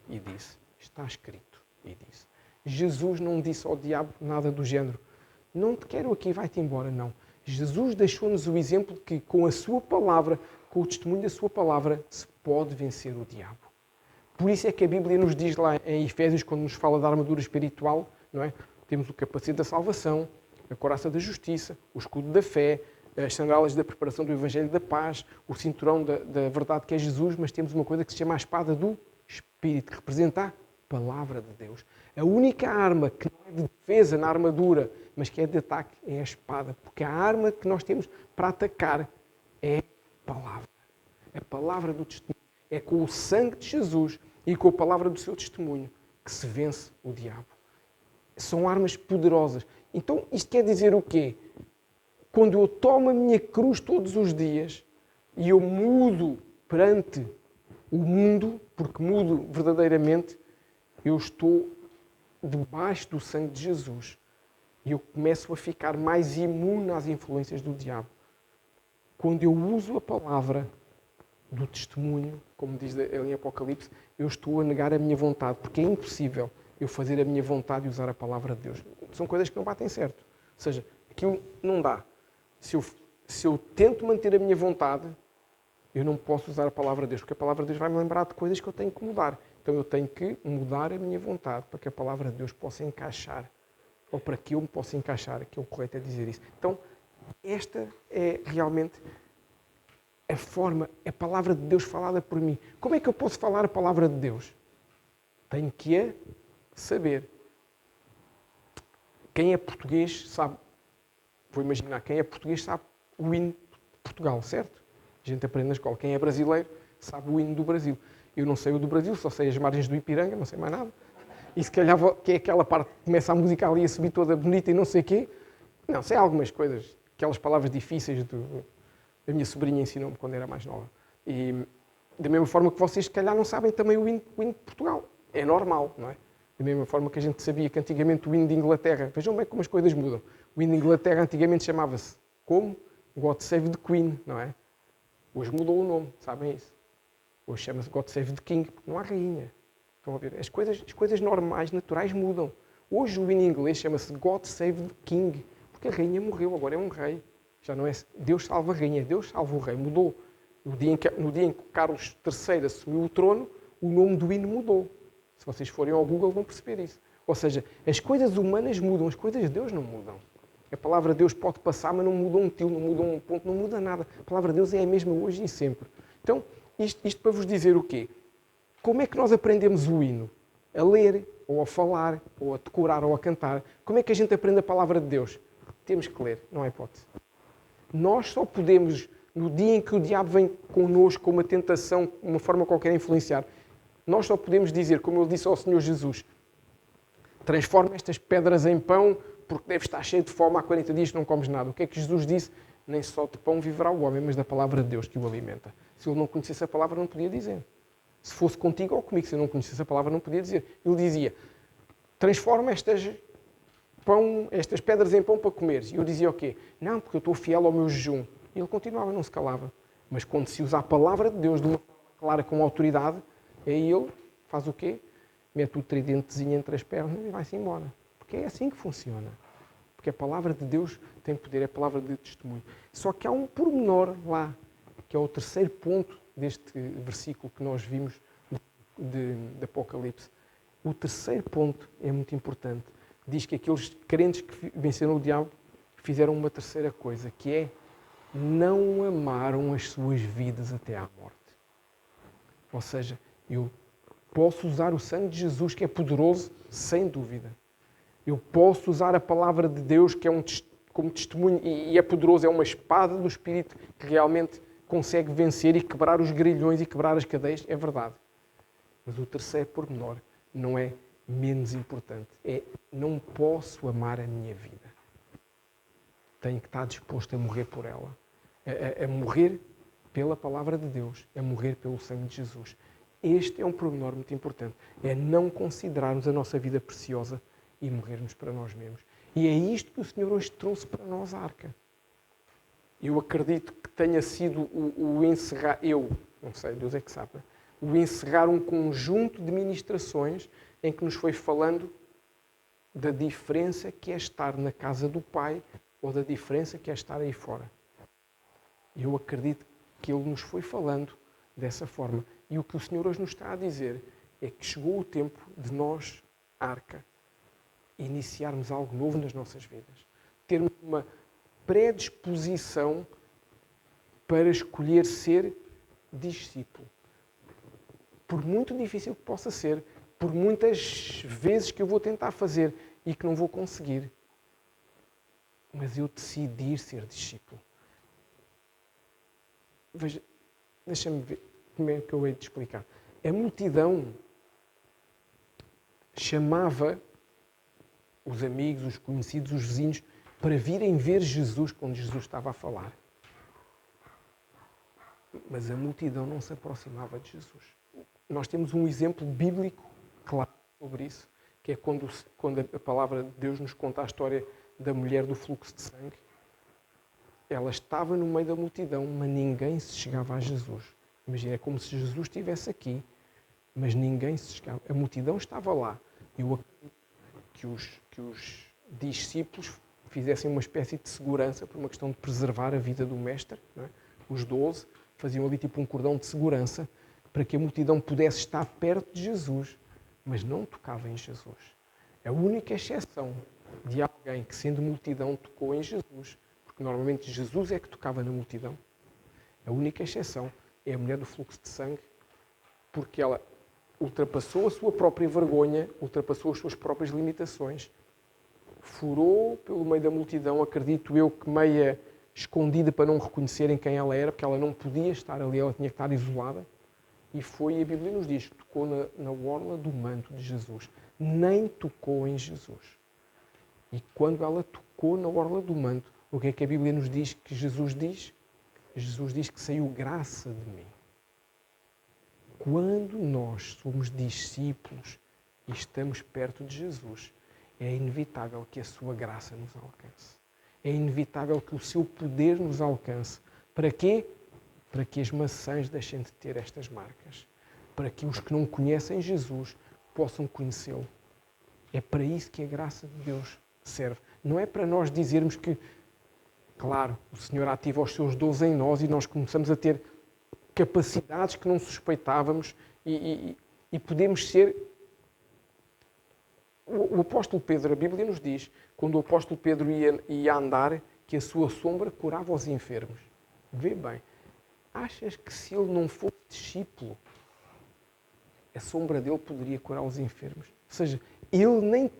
E disse, está escrito. E disse. Jesus não disse ao diabo nada do género. Não te quero aqui, vai-te embora. Não. Jesus deixou-nos o exemplo de que com a sua palavra, com o testemunho da sua palavra, se pode vencer o diabo. Por isso é que a Bíblia nos diz lá em Efésios, quando nos fala da armadura espiritual, não é? Temos o capacete da salvação, a couraça da justiça, o escudo da fé, as sandálias da preparação do Evangelho da paz, o cinturão da verdade que é Jesus, mas temos uma coisa que se chama a espada do Espírito, que representa a palavra de Deus. A única arma que não é de defesa na armadura, mas que é de ataque, é a espada. Porque a arma que nós temos para atacar é a palavra. A palavra do testemunho. É com o sangue de Jesus e com a palavra do seu testemunho que se vence o diabo. São armas poderosas. Então, isto quer dizer o quê? Quando eu tomo a minha cruz todos os dias e eu mudo perante o mundo, porque mudo verdadeiramente, eu estou debaixo do sangue de Jesus e eu começo a ficar mais imune às influências do diabo. Quando eu uso a palavra do testemunho, como diz em Apocalipse, eu estou a negar a minha vontade, porque é impossível eu fazer a minha vontade e usar a palavra de Deus. São coisas que não batem certo. Ou seja, aquilo não dá. Se eu tento manter a minha vontade, eu não posso usar a palavra de Deus, porque a palavra de Deus vai me lembrar de coisas que eu tenho que mudar. Então eu tenho que mudar a minha vontade para que a palavra de Deus possa encaixar, ou para que eu me possa encaixar, que é o correto é dizer isso. Então, esta é realmente a palavra de Deus falada por mim. Como é que eu posso falar a palavra de Deus? Tenho que a saber. Quem é português sabe, vou imaginar, quem é português sabe o hino de Portugal, certo? A gente aprende na escola. Quem é brasileiro sabe o hino do Brasil. Eu não sei o do Brasil, só sei as margens do Ipiranga, não sei mais nada. E se calhar que é aquela parte que começa a música ali a subir toda bonita e não sei o quê. Não, sei algumas coisas, aquelas palavras difíceis a minha sobrinha ensinou-me quando era mais nova. E da mesma forma que vocês, se calhar, não sabem também o hino de Portugal. É normal, não é? Da mesma forma que a gente sabia que antigamente o hino de Inglaterra... Vejam bem como as coisas mudam. O hino de Inglaterra antigamente chamava-se como? God Save the Queen, não é? Hoje mudou o nome, sabem isso? Hoje chama-se God Save the King, porque não há rainha. Estão a ver? As coisas normais, naturais mudam. Hoje o hino em inglês chama-se God Save the King, porque a rainha morreu, agora é um rei. Já não é Deus salva a rainha, Deus salva o rei. Mudou. No dia em que Carlos III assumiu o trono, o nome do hino mudou. Se vocês forem ao Google vão perceber isso. Ou seja, as coisas humanas mudam, as coisas de Deus não mudam. A palavra de Deus pode passar, mas não muda um til, não muda um ponto, não muda nada. A palavra de Deus é a mesma hoje e sempre. Então, isto para vos dizer o quê? Como é que nós aprendemos o hino? A ler, ou a falar, ou a decorar, ou a cantar. Como é que a gente aprende a palavra de Deus? Temos que ler, não há hipótese. Nós só podemos, no dia em que o diabo vem connosco com uma tentação, uma forma qualquer a influenciar, nós só podemos dizer, como eu disse ao Senhor Jesus, transforma estas pedras em pão, porque deves estar cheio de fome há 40 dias que não comes nada. O que é que Jesus disse? Nem só de pão viverá o homem, mas da palavra de Deus que o alimenta. Se ele não conhecesse a palavra, não podia dizer. Se fosse contigo ou comigo, se eu não conhecesse a palavra, não podia dizer. Ele dizia, transforma estas pedras em pão para comeres. E eu dizia o quê? Não, porque eu estou fiel ao meu jejum. E ele continuava, não se calava. Mas quando se usa a palavra de Deus de uma forma clara, com autoridade, aí ele faz o quê? Mete o tridentezinho entre as pernas e vai-se embora. Porque é assim que funciona. Porque a palavra de Deus tem poder, é a palavra de testemunho. Só que há um pormenor lá, que é o terceiro ponto deste versículo que nós vimos de Apocalipse. O terceiro ponto é muito importante. Diz que aqueles crentes que venceram o diabo fizeram uma terceira coisa, que é não amaram as suas vidas até à morte. Ou seja, eu posso usar o sangue de Jesus, que é poderoso, sem dúvida. Eu posso usar a palavra de Deus, que é como testemunho, e é poderoso, é uma espada do Espírito que realmente consegue vencer e quebrar os grilhões e quebrar as cadeias, é verdade. Mas o terceiro pormenor não é menos importante. É, não posso amar a minha vida. Tenho que estar disposto a morrer por ela. A morrer pela palavra de Deus, a morrer pelo sangue de Jesus. Este é um pormenor muito importante. É não considerarmos a nossa vida preciosa e morrermos para nós mesmos. E é isto que o Senhor hoje trouxe para nós à arca. Eu acredito que tenha sido o encerrar, não sei, Deus é que sabe, o encerrar um conjunto de ministrações em que nos foi falando da diferença que é estar na casa do Pai ou da diferença que é estar aí fora. Eu acredito que Ele nos foi falando dessa forma. E o que o Senhor hoje nos está a dizer é que chegou o tempo de nós, arca, iniciarmos algo novo nas nossas vidas. Termos uma predisposição para escolher ser discípulo. Por muito difícil que possa ser, por muitas vezes que eu vou tentar fazer e que não vou conseguir, mas eu decidi ser discípulo. Veja, deixa-me ver como é que eu hei de explicar. A multidão chamava os amigos, os conhecidos, os vizinhos, para virem ver Jesus quando Jesus estava a falar. Mas a multidão não se aproximava de Jesus. Nós temos um exemplo bíblico claro sobre isso, que é quando a palavra de Deus nos conta a história da mulher do fluxo de sangue. Ela estava no meio da multidão, mas ninguém se chegava a Jesus. Imagina, é como se Jesus estivesse aqui, mas ninguém se chegava. A multidão estava lá. Eu acredito que os discípulos fizessem uma espécie de segurança, por uma questão de preservar a vida do mestre, não é? Os 12 faziam ali tipo um cordão de segurança para que a multidão pudesse estar perto de Jesus, mas não tocava em Jesus. A única exceção de alguém que, sendo multidão, tocou em Jesus, porque normalmente Jesus é que tocava na multidão. A única exceção é a mulher do fluxo de sangue, porque ela ultrapassou a sua própria vergonha, ultrapassou as suas próprias limitações, furou pelo meio da multidão, acredito eu que meia escondida para não reconhecerem quem ela era, porque ela não podia estar ali, ela tinha que estar isolada, e foi, e a Bíblia nos diz, que tocou na orla do manto de Jesus. Nem tocou em Jesus. E quando ela tocou na orla do manto, o que é que a Bíblia nos diz que Jesus diz? Jesus diz que saiu graça de mim. Quando nós somos discípulos e estamos perto de Jesus, é inevitável que a sua graça nos alcance. É inevitável que o seu poder nos alcance. Para quê? Para que as maçãs deixem de ter estas marcas. Para que os que não conhecem Jesus possam conhecê-lo. É para isso que a graça de Deus serve. Não é para nós dizermos que, claro, o Senhor ativa os seus dons em nós e nós começamos a ter capacidades que não suspeitávamos e podemos ser... O apóstolo Pedro, a Bíblia nos diz, quando o apóstolo Pedro ia andar, que a sua sombra curava os enfermos. Vê bem, achas que se ele não fosse discípulo, a sombra dele poderia curar os enfermos? Ou seja, ele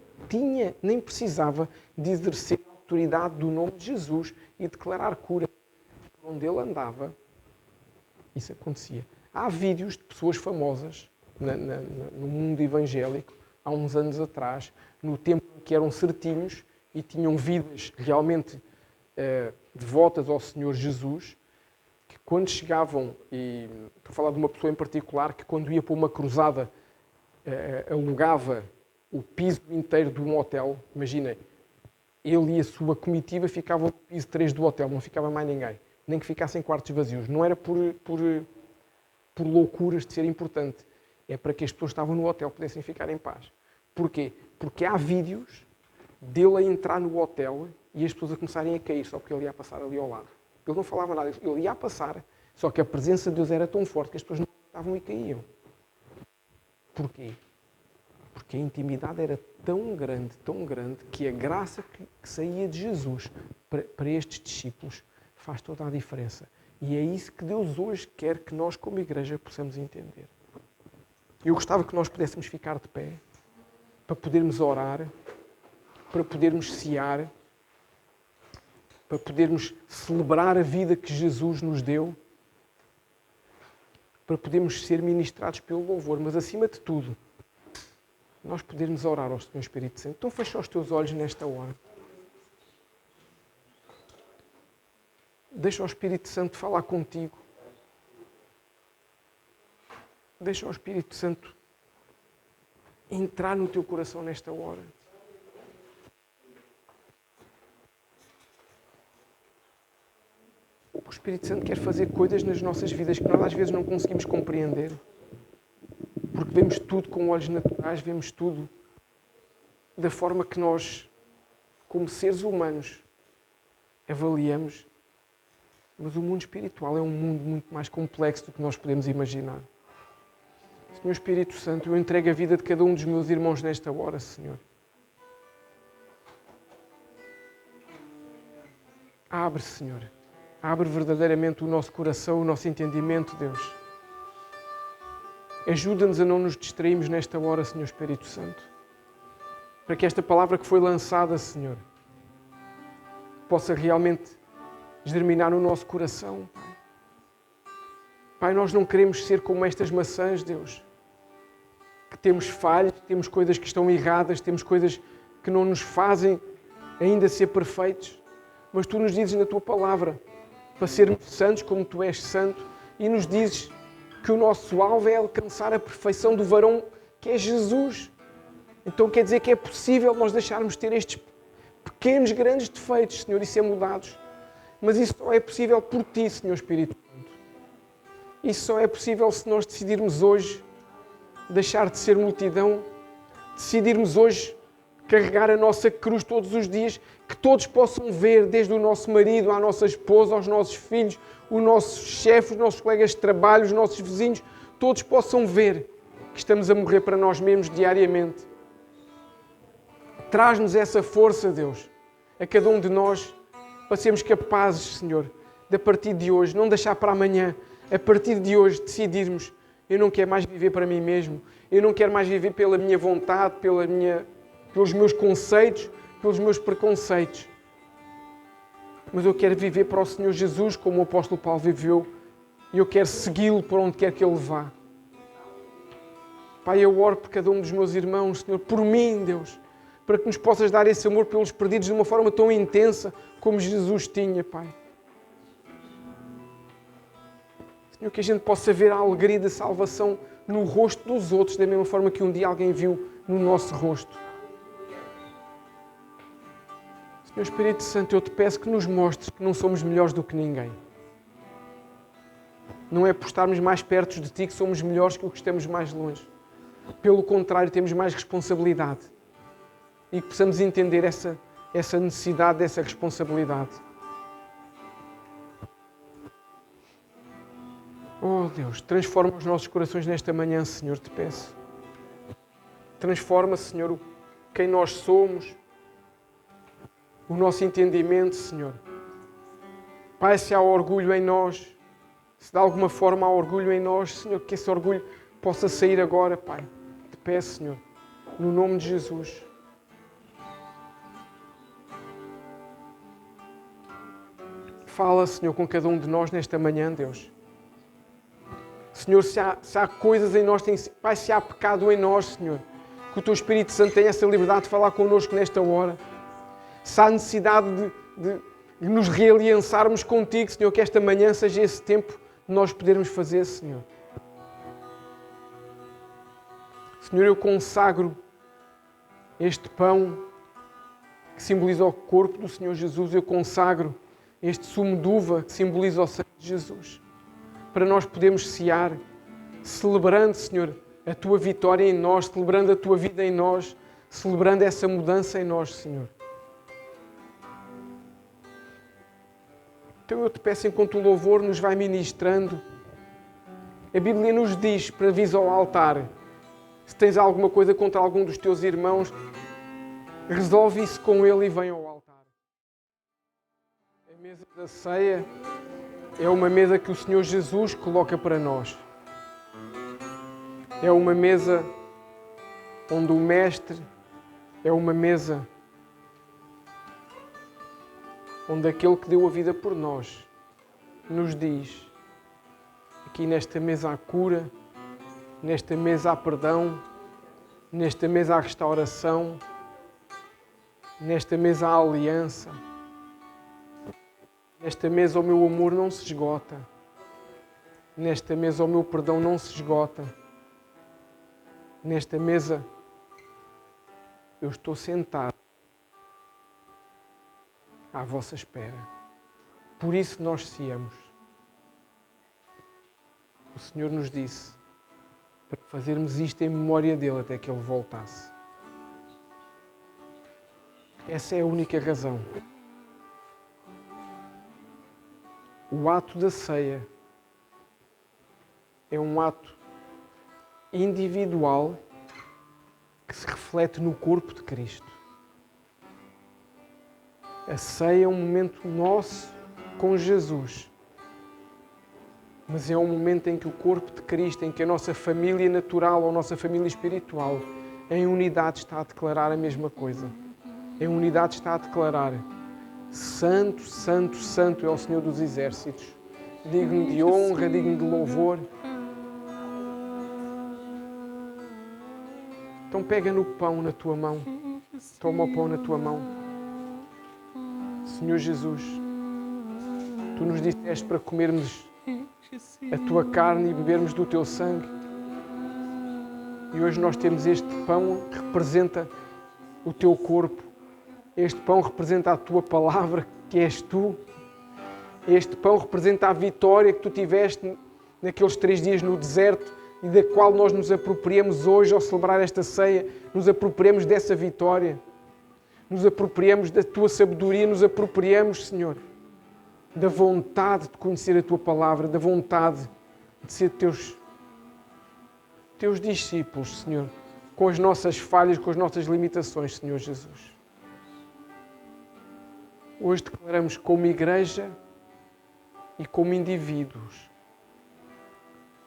nem precisava de exercer a autoridade do nome de Jesus e declarar cura. Onde ele andava, isso acontecia. Há vídeos de pessoas famosas no mundo evangélico, há uns anos atrás, no tempo em que eram certinhos e tinham vidas realmente devotas ao Senhor Jesus, que quando chegavam, e estou a falar de uma pessoa em particular, que quando ia para uma cruzada alugava o piso inteiro de um hotel, imaginem, ele e a sua comitiva ficavam no piso 3 do hotel, não ficava mais ninguém, nem que ficassem quartos vazios. Não era por loucuras de ser importante, é para que as pessoas que estavam no hotel pudessem ficar em paz. Porquê? Porque há vídeos dele a entrar no hotel e as pessoas a começarem a cair só porque ele ia passar ali ao lado. Ele não falava nada, ele ia passar, só que a presença de Deus era tão forte que as pessoas não estavam e caíam. Porquê? Porque a intimidade era tão grande, que a graça que saía de Jesus para estes discípulos faz toda a diferença. E é isso que Deus hoje quer que nós, como igreja, possamos entender. Eu gostava que nós pudéssemos ficar de pé, para podermos orar, para podermos cear, para podermos celebrar a vida que Jesus nos deu, para podermos ser ministrados pelo louvor, mas acima de tudo, nós podermos orar ao Senhor Espírito Santo. Então fecha os teus olhos nesta hora. Deixa o Espírito Santo falar contigo. Deixa o Espírito Santo entrar no teu coração nesta hora. O Espírito Santo quer fazer coisas nas nossas vidas que nós às vezes não conseguimos compreender. Porque vemos tudo com olhos naturais, vemos tudo da forma que nós, como seres humanos, avaliamos. Mas o mundo espiritual é um mundo muito mais complexo do que nós podemos imaginar. Senhor Espírito Santo, eu entrego a vida de cada um dos meus irmãos nesta hora, Senhor. Abre, Senhor. Abre verdadeiramente o nosso coração, o nosso entendimento, Deus. Ajuda-nos a não nos distrairmos nesta hora, Senhor Espírito Santo. Para que esta palavra que foi lançada, Senhor, possa realmente germinar no nosso coração, Pai. Pai, nós não queremos ser como estas maçãs, Deus. Que temos falhas, temos coisas que estão erradas, temos coisas que não nos fazem ainda ser perfeitos. Mas Tu nos dizes na Tua palavra para sermos santos como Tu és santo e nos dizes que o nosso alvo é alcançar a perfeição do varão que é Jesus. Então quer dizer que é possível nós deixarmos de ter estes pequenos, grandes defeitos, Senhor, e ser mudados. Mas isso só é possível por Ti, Senhor Espírito Santo. Isso só é possível se nós decidirmos hoje deixar de ser multidão, decidirmos hoje carregar a nossa cruz todos os dias, que todos possam ver, desde o nosso marido, à nossa esposa, aos nossos filhos, o nosso chefe, os nossos colegas de trabalho, os nossos vizinhos, todos possam ver que estamos a morrer para nós mesmos diariamente. Traz-nos essa força, Deus, a cada um de nós, para sermos capazes, Senhor, de a partir de hoje, não deixar para amanhã, a partir de hoje decidirmos, eu não quero mais viver para mim mesmo, eu não quero mais viver pela minha vontade, pelos meus conceitos, pelos meus preconceitos. Mas eu quero viver para o Senhor Jesus como o apóstolo Paulo viveu e eu quero segui-lo por onde quer que ele vá. Pai, eu oro por cada um dos meus irmãos, Senhor, por mim, Deus, para que nos possas dar esse amor pelos perdidos de uma forma tão intensa como Jesus tinha, Pai. Senhor, que a gente possa ver a alegria da salvação no rosto dos outros, da mesma forma que um dia alguém viu no nosso rosto. Senhor Espírito Santo, eu te peço que nos mostres que não somos melhores do que ninguém. Não é por estarmos mais perto de Ti que somos melhores que o que estamos mais longe. Pelo contrário, temos mais responsabilidade. E que possamos entender essa necessidade dessa responsabilidade. Oh Deus, transforma os nossos corações nesta manhã, Senhor, te peço. Transforma, Senhor, quem nós somos, o nosso entendimento, Senhor. Pai, se há orgulho em nós, se de alguma forma há orgulho em nós, Senhor, que esse orgulho possa sair agora, Pai. Te peço, Senhor, no nome de Jesus. Fala, Senhor, com cada um de nós nesta manhã, Deus. Senhor, se há coisas em nós, Pai, se há pecado em nós, Senhor, que o Teu Espírito Santo tenha essa liberdade de falar connosco nesta hora. Se há necessidade de nos realiançarmos contigo, Senhor, que esta manhã seja esse tempo de nós podermos fazer, Senhor. Senhor, eu consagro este pão que simboliza o corpo do Senhor Jesus, eu consagro este sumo de uva que simboliza o sangue de Jesus, para nós podermos cear, celebrando, Senhor, a Tua vitória em nós, celebrando a Tua vida em nós, celebrando essa mudança em nós, Senhor. Então eu te peço, enquanto o louvor nos vai ministrando, a Bíblia nos diz para vir ao altar. Se tens alguma coisa contra algum dos teus irmãos, resolve isso com ele e vem ao altar. A mesa da ceia é uma mesa que o Senhor Jesus coloca para nós. É uma mesa onde o Mestre, é uma mesa onde aquele que deu a vida por nós nos diz: aqui nesta mesa há cura, nesta mesa há perdão, nesta mesa há restauração, nesta mesa há aliança, nesta mesa o meu amor não se esgota, nesta mesa o meu perdão não se esgota, nesta mesa eu estou sentado à vossa espera. Por isso nós ceamos. O Senhor nos disse para fazermos isto em memória dele até que ele voltasse. Essa é a única razão. O ato da ceia é um ato individual que se reflete no corpo de Cristo. A ceia é um momento nosso com Jesus, mas é um momento em que o corpo de Cristo, em que a nossa família natural ou a nossa família espiritual, em unidade está a declarar a mesma coisa. Em unidade está a declarar: Santo, Santo, Santo é o Senhor dos Exércitos, digno de honra, digno de louvor. Então pega no pão na tua mão, toma o pão na tua mão. Senhor Jesus, Tu nos disseste para comermos a Tua carne e bebermos do Teu sangue. E hoje nós temos este pão que representa o Teu corpo. Este pão representa a Tua palavra, que és Tu. Este pão representa a vitória que Tu tiveste naqueles 3 dias no deserto e da qual nós nos apropriamos hoje ao celebrar esta ceia. Nos apropriamos dessa vitória. Nos apropriamos da Tua sabedoria, nos apropriamos, Senhor, da vontade de conhecer a Tua palavra, da vontade de ser Teus discípulos, Senhor, com as nossas falhas, com as nossas limitações, Senhor Jesus. Hoje declaramos como igreja e como indivíduos,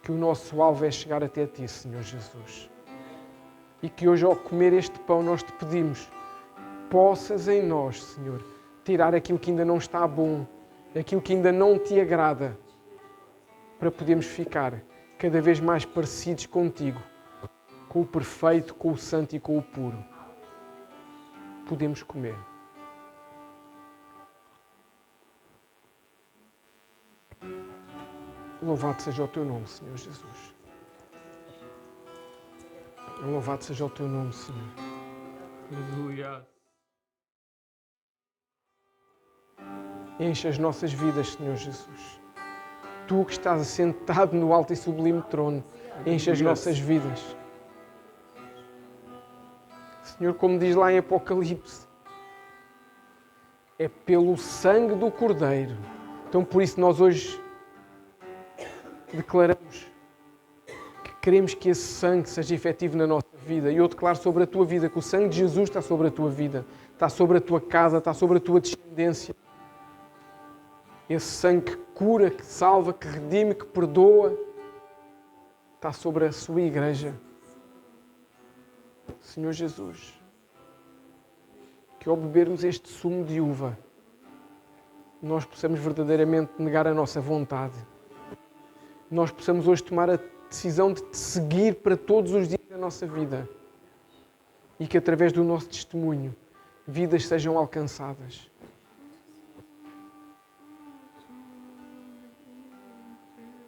que o nosso alvo é chegar até Ti, Senhor Jesus. E que hoje, ao comer este pão, nós Te pedimos, possas em nós, Senhor, tirar aquilo que ainda não está bom, aquilo que ainda não Te agrada, para podermos ficar cada vez mais parecidos contigo, com o perfeito, com o santo e com o puro. Podemos comer. Louvado seja o Teu nome, Senhor Jesus. Louvado seja o Teu nome, Senhor. Aleluia. Enche as nossas vidas, Senhor Jesus. Tu que estás assentado no alto e sublime trono, enche as nossas vidas. Senhor, como diz lá em Apocalipse, é pelo sangue do Cordeiro. Então, por isso, nós hoje declaramos que queremos que esse sangue seja efetivo na nossa vida. E eu declaro sobre a tua vida que o sangue de Jesus está sobre a tua vida, está sobre a tua casa, está sobre a tua descendência. Esse sangue que cura, que salva, que redime, que perdoa, está sobre a sua igreja. Senhor Jesus, que ao bebermos este sumo de uva, nós possamos verdadeiramente negar a nossa vontade. Nós possamos hoje tomar a decisão de Te seguir para todos os dias da nossa vida. E que através do nosso testemunho, vidas sejam alcançadas.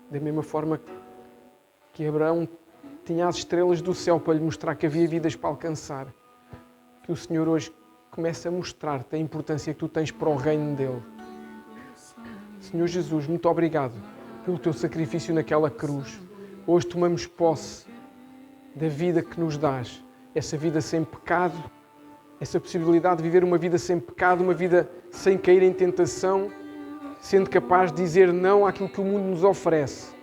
Da mesma forma que Abraão tinha as estrelas do céu para lhe mostrar que havia vidas para alcançar, que o Senhor hoje comece a mostrar-te a importância que tu tens para o reino dele. Senhor Jesus, muito obrigado pelo teu sacrifício naquela cruz. Hoje tomamos posse da vida que nos dás, essa vida sem pecado, essa possibilidade de viver uma vida sem pecado, uma vida sem cair em tentação, sendo capaz de dizer não àquilo que o mundo nos oferece.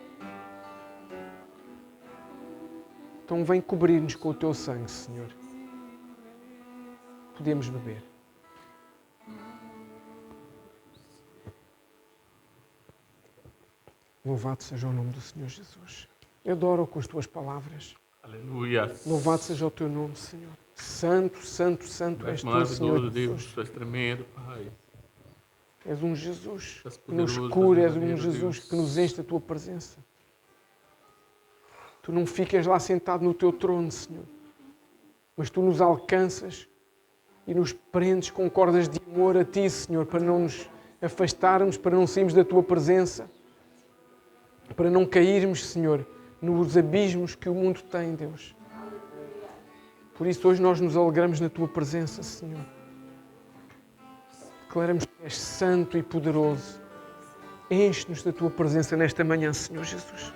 Então vem cobrir-nos com o teu sangue, Senhor. Podemos beber. Louvado seja o nome do Senhor Jesus. Eu adoro com as tuas palavras. Aleluia. Louvado seja o teu nome, Senhor. Santo, santo, santo és tu, Senhor Deus, Jesus. tu és tremendo, Pai. És um Jesus És que nos poderoso, cura, és um verdadeiro Jesus Deus. que nos enche da tua presença. Tu não ficas lá sentado no teu trono, Senhor, mas tu nos alcanças e nos prendes com cordas de amor a ti, Senhor, para não nos afastarmos, para não sairmos da tua presença, para não cairmos, Senhor, nos abismos que o mundo tem, Deus. Por isso hoje nós nos alegramos na tua presença, Senhor. Declaramos que és santo e poderoso. Enche-nos da tua presença nesta manhã, Senhor Jesus.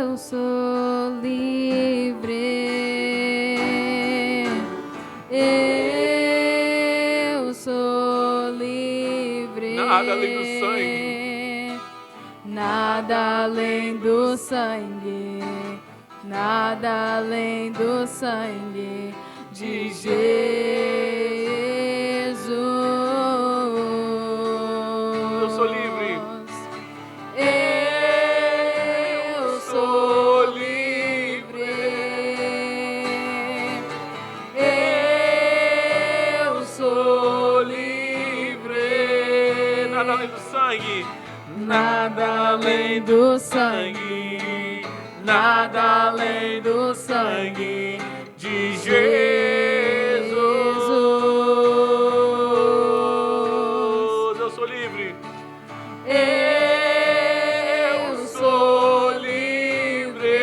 Eu sou livre. Eu sou livre. Nada além do sangue. Nada além do sangue. Nada além do sangue de Jesus. Eu sou livre. Eu sou livre. Eu sou livre. Nada além do sangue. Nada além do sangue. Nada além do sangue de Jesus. Eu sou livre. Eu sou livre.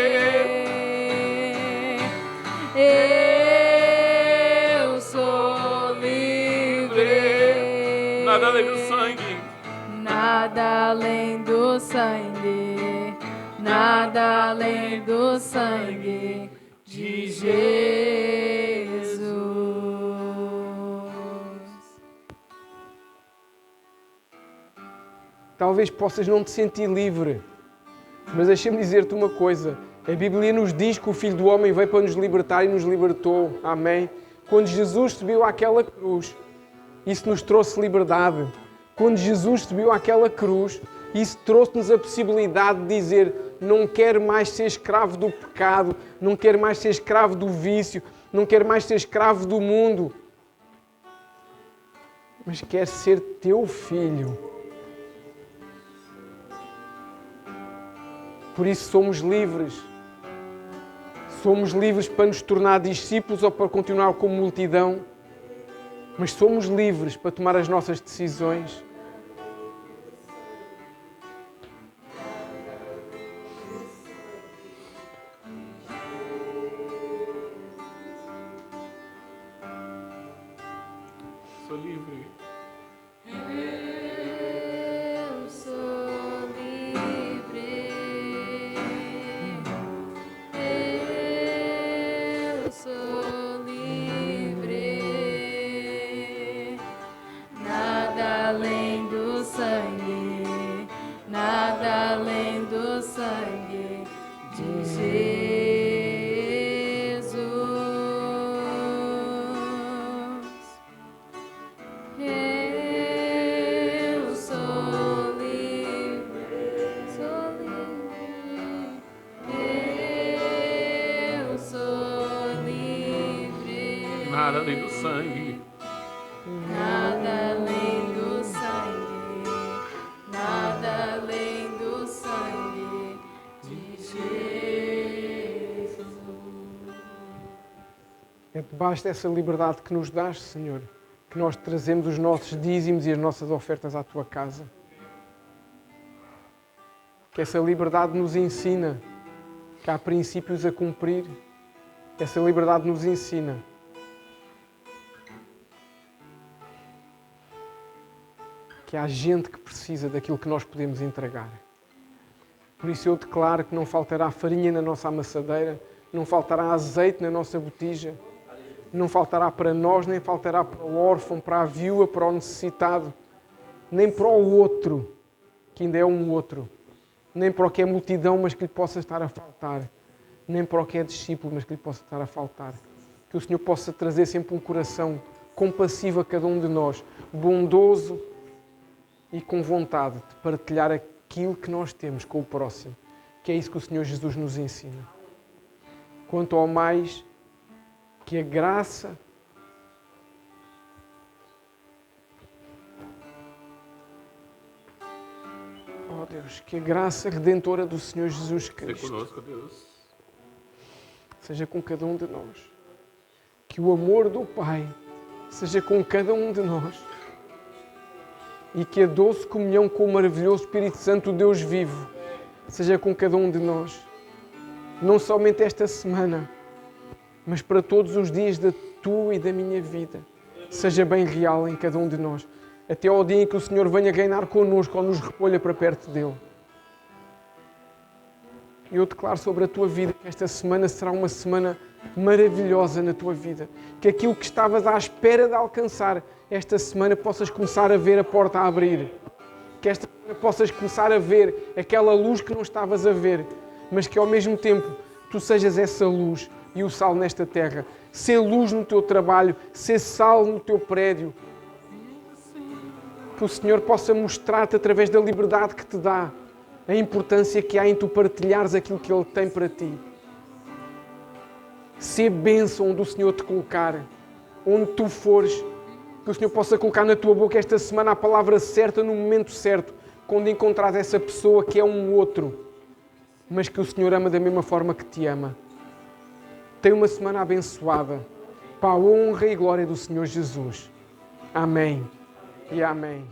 Eu sou livre. Nada além do sangue. Nada além do sangue. Nada além do sangue de Jesus. Talvez possas não te sentir livre, mas deixa-me dizer-te uma coisa. A Bíblia nos diz que o Filho do Homem veio para nos libertar e nos libertou. Amém? Quando Jesus subiu àquela cruz, Isso nos trouxe liberdade. Quando Jesus subiu àquela cruz, isso trouxe-nos a possibilidade de dizer: não quero mais ser escravo do pecado, não quero mais ser escravo do vício, não quero mais ser escravo do mundo, mas quero ser teu filho. Por isso somos livres. Somos livres para nos tornar discípulos ou para continuar como multidão, mas somos livres para tomar as nossas decisões. Sou livre. Eu sou livre. Eu sou livre. Nada além do sangue, nada além do sangue de Jesus. Eu sou livre, sou livre. Eu sou livre. Nada além do sangue. Nada além do sangue, nada além do sangue de Jesus. É debaixo dessa liberdade que nos dás, Senhor, que nós trazemos os nossos dízimos e as nossas ofertas à Tua casa. Que essa liberdade nos ensina que há princípios a cumprir. Essa liberdade nos ensina que há gente que precisa daquilo que nós podemos entregar. Por isso eu declaro que não faltará farinha na nossa amassadeira, não faltará azeite na nossa botija, não faltará para nós, nem faltará para o órfão, para a viúva, para o necessitado, nem para o outro, que ainda é um outro, nem para o que é multidão, mas que lhe possa estar a faltar, nem para o que é discípulo, mas que lhe possa estar a faltar. Que o Senhor possa trazer sempre um coração compassivo a cada um de nós, bondoso e com vontade de partilhar aquilo que nós temos com o próximo, que é isso que o Senhor Jesus nos ensina. Quanto ao mais, que a graça oh Deus, que a graça redentora do Senhor Jesus Seja Cristo conosco, Deus. seja com cada um de nós. Que o amor do Pai seja com cada um de nós. E que a doce comunhão com o maravilhoso Espírito Santo, o Deus vivo, seja com cada um de nós. Não somente esta semana, mas para todos os dias da tua e da minha vida. Seja bem real em cada um de nós. Até ao dia em que o Senhor venha reinar connosco ou nos repolha para perto dele. Eu declaro sobre a tua vida que esta semana será uma semana maravilhosa na tua vida. Que aquilo que estavas à espera de alcançar, esta semana possas começar a ver a porta a abrir. Que esta semana possas começar a ver aquela luz que não estavas a ver, mas que ao mesmo tempo tu sejas essa luz e o sal nesta terra. Ser luz no teu trabalho, ser sal no teu prédio. Que o Senhor possa mostrar-te através da liberdade que te dá a importância que há em tu partilhares aquilo que Ele tem para ti. Ser bênção onde o Senhor te colocar, onde tu fores, que o Senhor possa colocar na tua boca esta semana a palavra certa no momento certo, quando encontrares essa pessoa que é um outro, mas que o Senhor ama da mesma forma que te ama. Tenha uma semana abençoada, para a honra e glória do Senhor Jesus. Amém e amém.